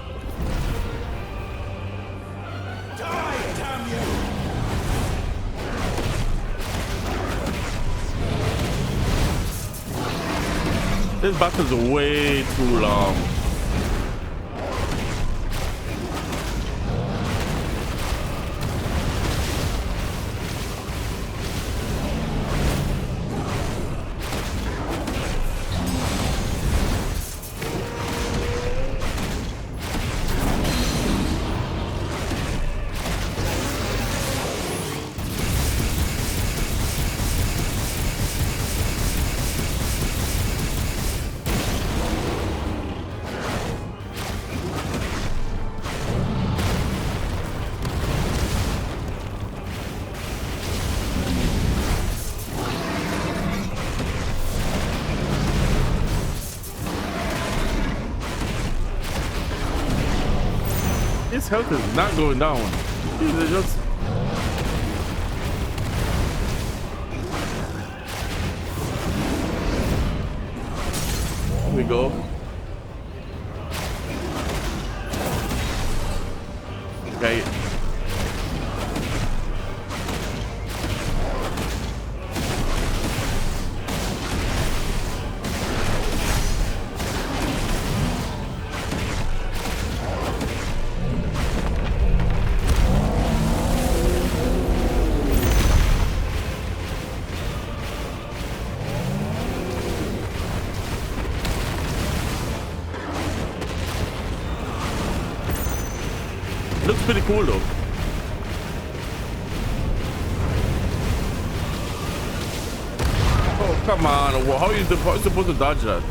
This battle's way too long. His health is not going down. He's just... Here we go. Okay. Looks pretty cool though. Oh, come on. How are you supposed to dodge that?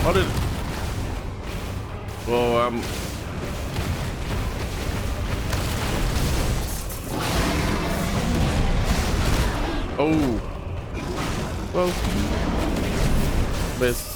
How did... Oh, Oh. Well. Miss.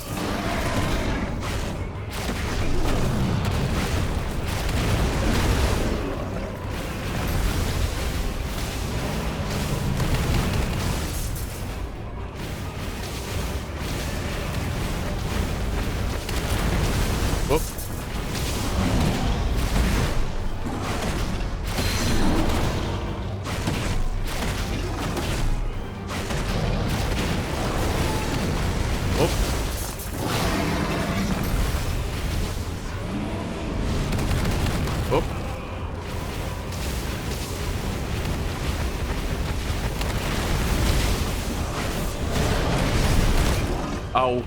Ow.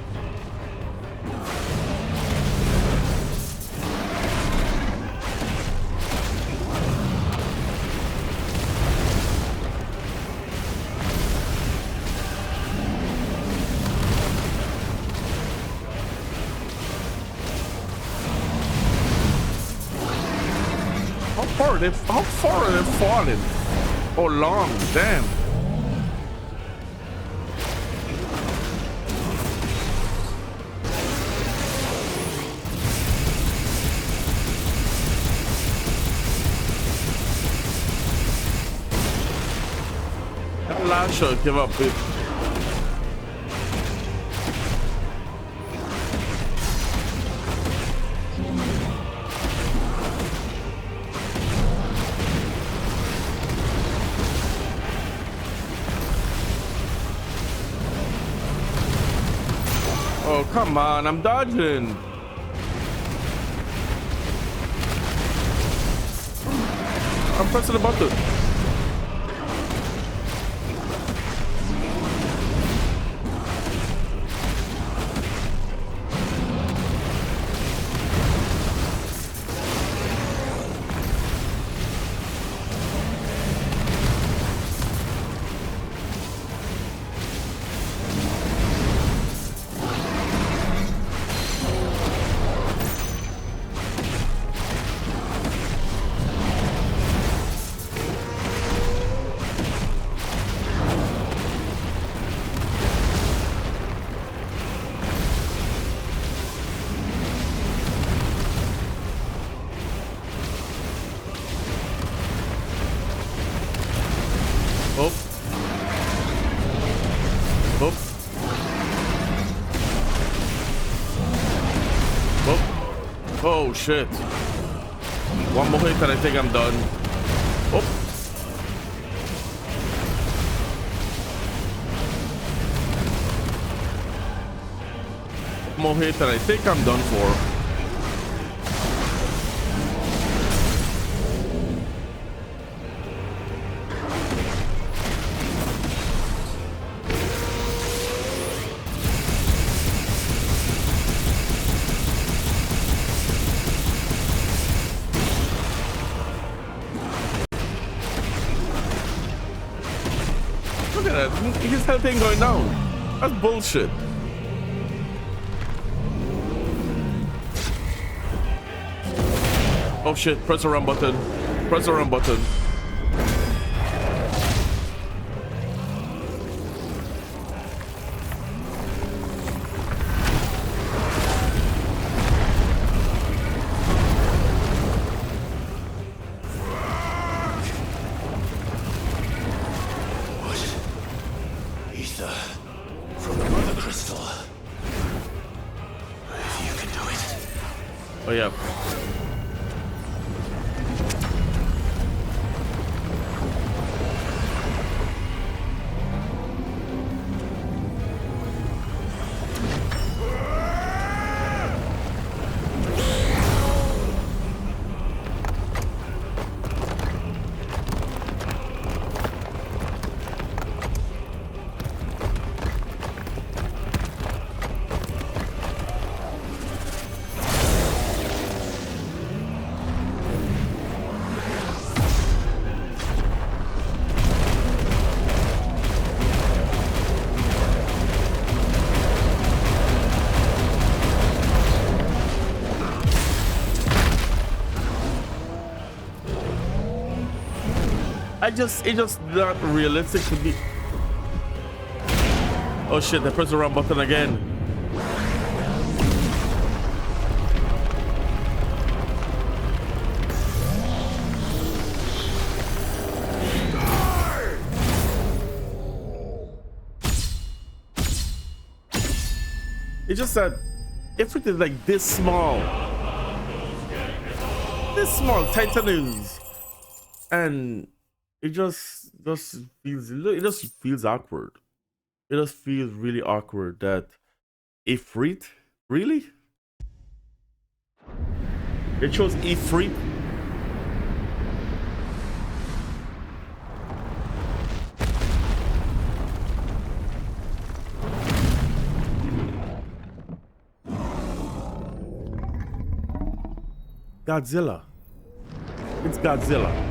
How far are they falling? Oh, long, damn. That last shot give up it. Oh, come on, I'm dodging. I'm pressing the button. Oh shit. One more hit and I think I'm done. Oh. One more hit and I think I'm done for. His health ain't going down. That's bullshit. Oh shit, press the run button. Press the run button. From the Mother Crystal. If you can do it. Oh yeah. It's just not realistic to be. Oh shit, I pressed the wrong button again. It's just that everything is like this small. This small, Titan is. And it just feels awkward. It just feels really awkward that Ifrit, really? It shows Ifrit. Godzilla. It's Godzilla.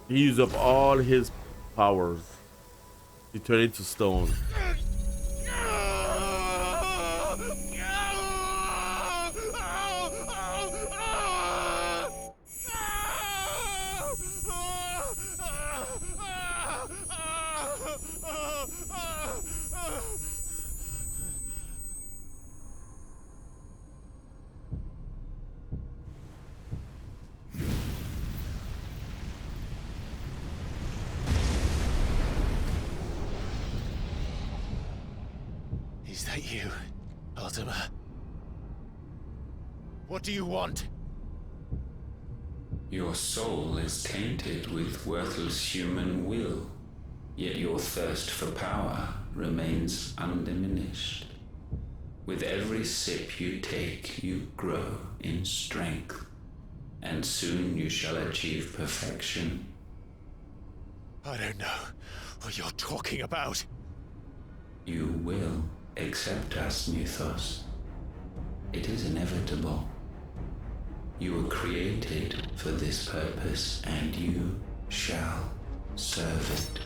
He used up all his powers. He turned into stone. Is that you, Ultima? What do you want? Your soul is tainted with worthless human will, yet your thirst for power remains undiminished. With every sip you take, you grow in strength, and soon you shall achieve perfection. I don't know what you're talking about. You will accept us, Mythos. It is inevitable. You were created for this purpose, and you shall serve it.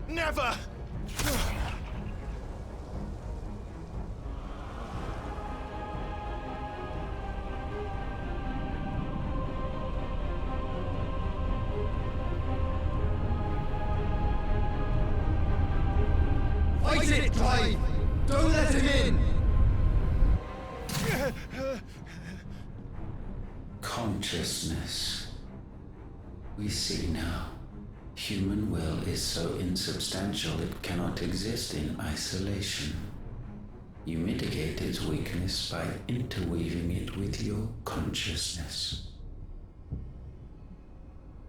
Never! Fight it, Clive! Don't let him in! Consciousness. We see now. Human will is so insubstantial it cannot exist in isolation. You mitigate its weakness by interweaving it with your consciousness.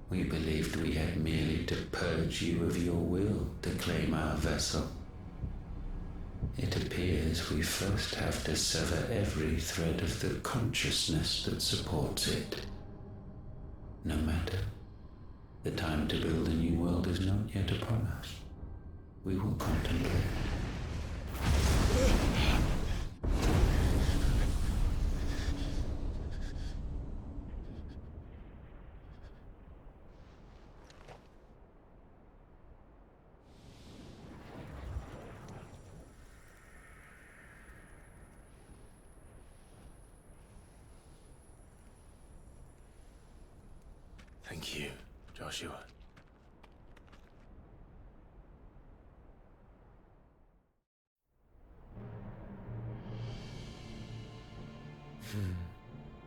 We believed we had merely to purge you of your will to claim our vessel. It appears we first have to sever every thread of the consciousness that supports it. No matter. The time to build a new world is not yet upon us. We will contemplate. Thank you, Joshua.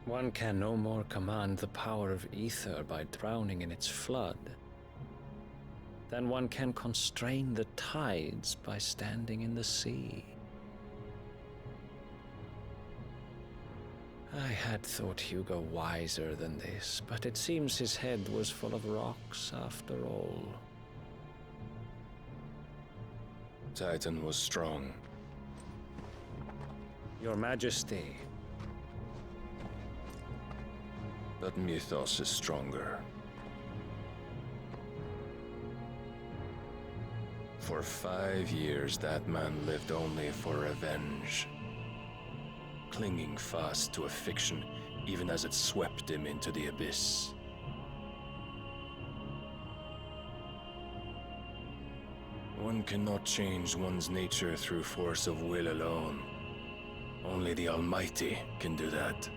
One can no more command the power of ether by drowning in its flood than one can constrain the tides by standing in the sea. I had thought Hugo wiser than this, but it seems his head was full of rocks after all. Titan was strong. Your Majesty. But Mythos is stronger. For 5 years, that man lived only for revenge. Clinging fast to a fiction, even as it swept him into the abyss. One cannot change one's nature through force of will alone. Only the Almighty can do that.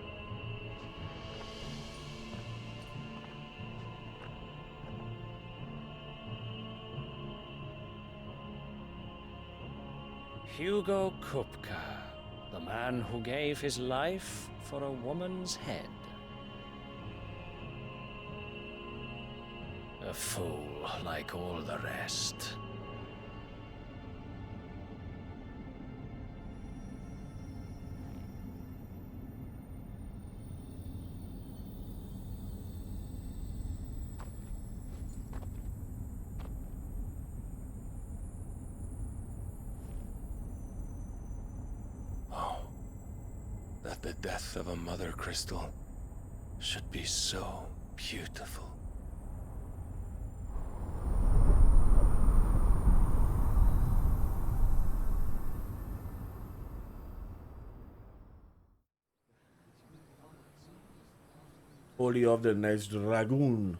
Hugo Kupka, the man who gave his life for a woman's head. A fool like all the rest. the death of a mother crystal should be so beautiful. Holy of the Next Dragoon.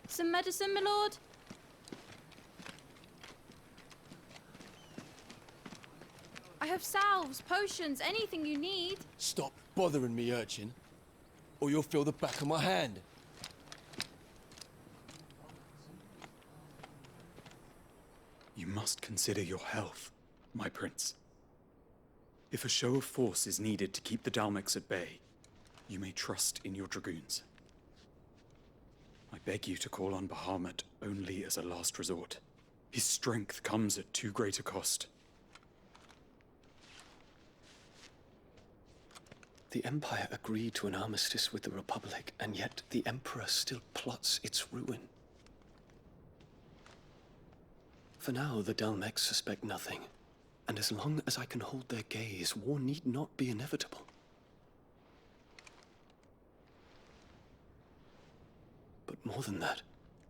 Some medicine, my lord? I have salves, potions, anything you need. Stop bothering me, urchin, or you'll feel the back of my hand. You must consider your health, my prince. If a show of force is needed to keep the Dalmex at bay, you may trust in your dragoons. I beg you to call on Bahamut only as a last resort. His strength comes at too great a cost. The Empire agreed to an armistice with the Republic, and yet the Emperor still plots its ruin. For now, the Dalmex suspect nothing, and as long as I can hold their gaze, war need not be inevitable. But more than that,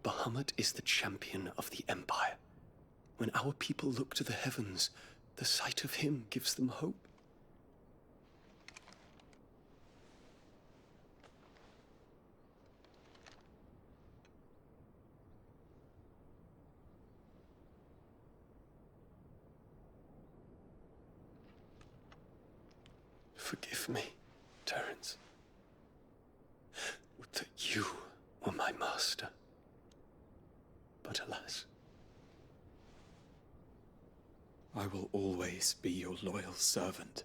Bahamut is the champion of the Empire. When our people look to the heavens, the sight of him gives them hope. Forgive me, Terence. Would that you were my master. But alas. I will always be your loyal servant.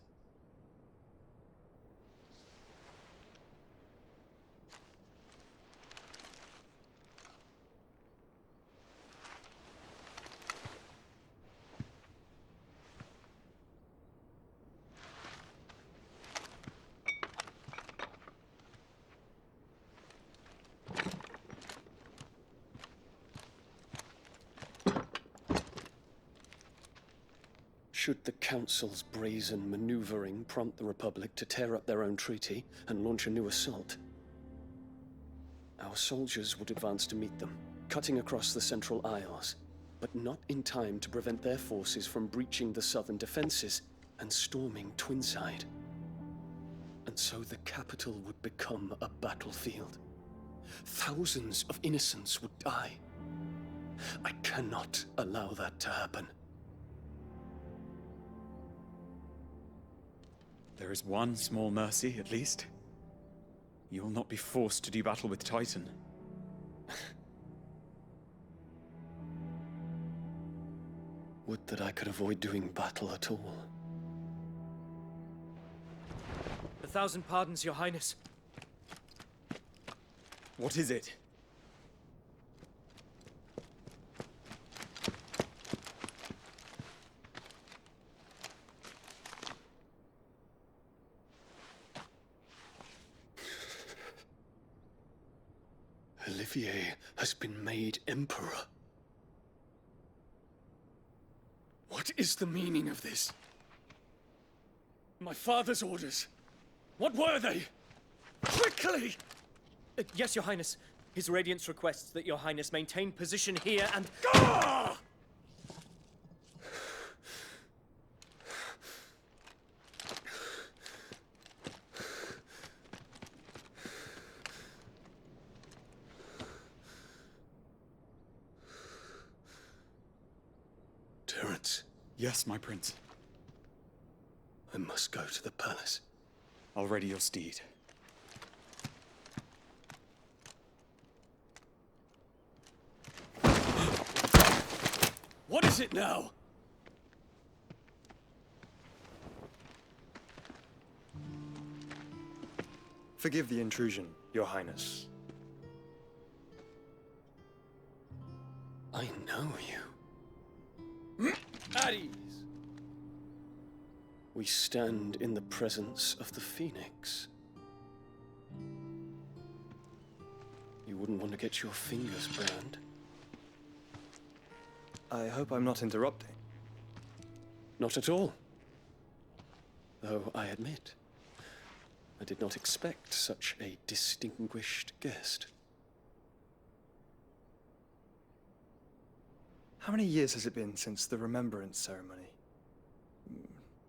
Should the Council's brazen maneuvering prompt the Republic to tear up their own treaty and launch a new assault, our soldiers would advance to meet them, cutting across the Central Isles, but not in time to prevent their forces from breaching the southern defenses and storming Twinside. And so the capital would become a battlefield. Thousands of innocents would die. I cannot allow that to happen. There is one small mercy, at least. You will not be forced to do battle with Titan. Would that I could avoid doing battle at all. 1,000 pardons, Your Highness. What is it? Olivier has been made Emperor. What is the meaning of this? My father's orders. What were they? Quickly! Yes, Your Highness. His Radiance requests that Your Highness maintain position here and... Ah! Terence. Yes, my prince. I must go to the palace. I'll ready your steed. What is it now? Forgive the intrusion, Your Highness. I know you. At ease. We stand in the presence of the Phoenix. You wouldn't want to get your fingers burned. I hope I'm not interrupting. Not at all. Though I admit, I did not expect such a distinguished guest. How many years has it been since the Remembrance ceremony?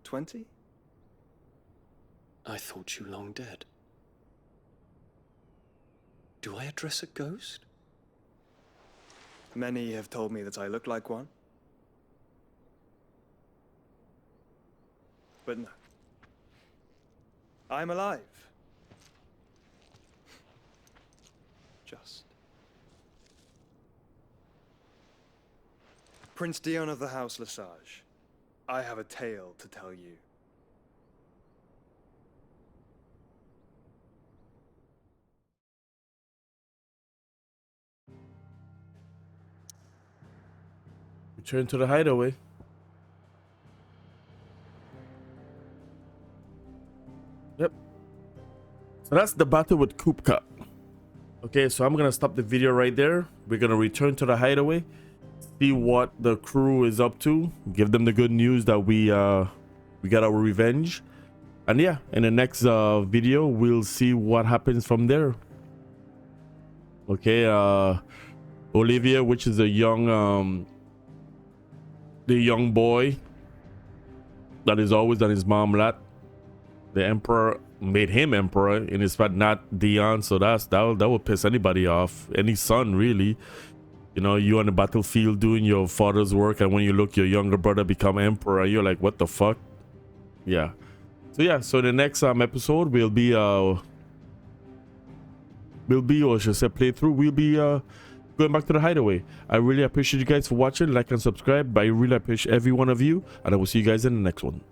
20? I thought you long dead. Do I address a ghost? Many have told me that I look like one. But no. I'm alive. Just. Prince Dion of the House Lesage, I have a tale to tell you. Return to the hideaway. Yep. So that's the battle with Kupka. Okay, so I'm gonna stop the video right there. We're gonna return to the hideaway, see what the crew is up to, give them the good news that we got our revenge, and yeah, in the next video we'll see what happens from there. Okay, Olivia, which is a young the young boy that is always on his mom lap. The emperor made him emperor, in his fact not Dion, so that would piss anybody off, any son really. You know, you on the battlefield doing your father's work, and when you look your younger brother become emperor, you're like, what the fuck? Yeah. So yeah, so the next episode will be or should I say playthrough, we'll be going back to the hideaway. I really appreciate you guys for watching. Like and subscribe. I really appreciate every one of you, and I will see you guys in the next one.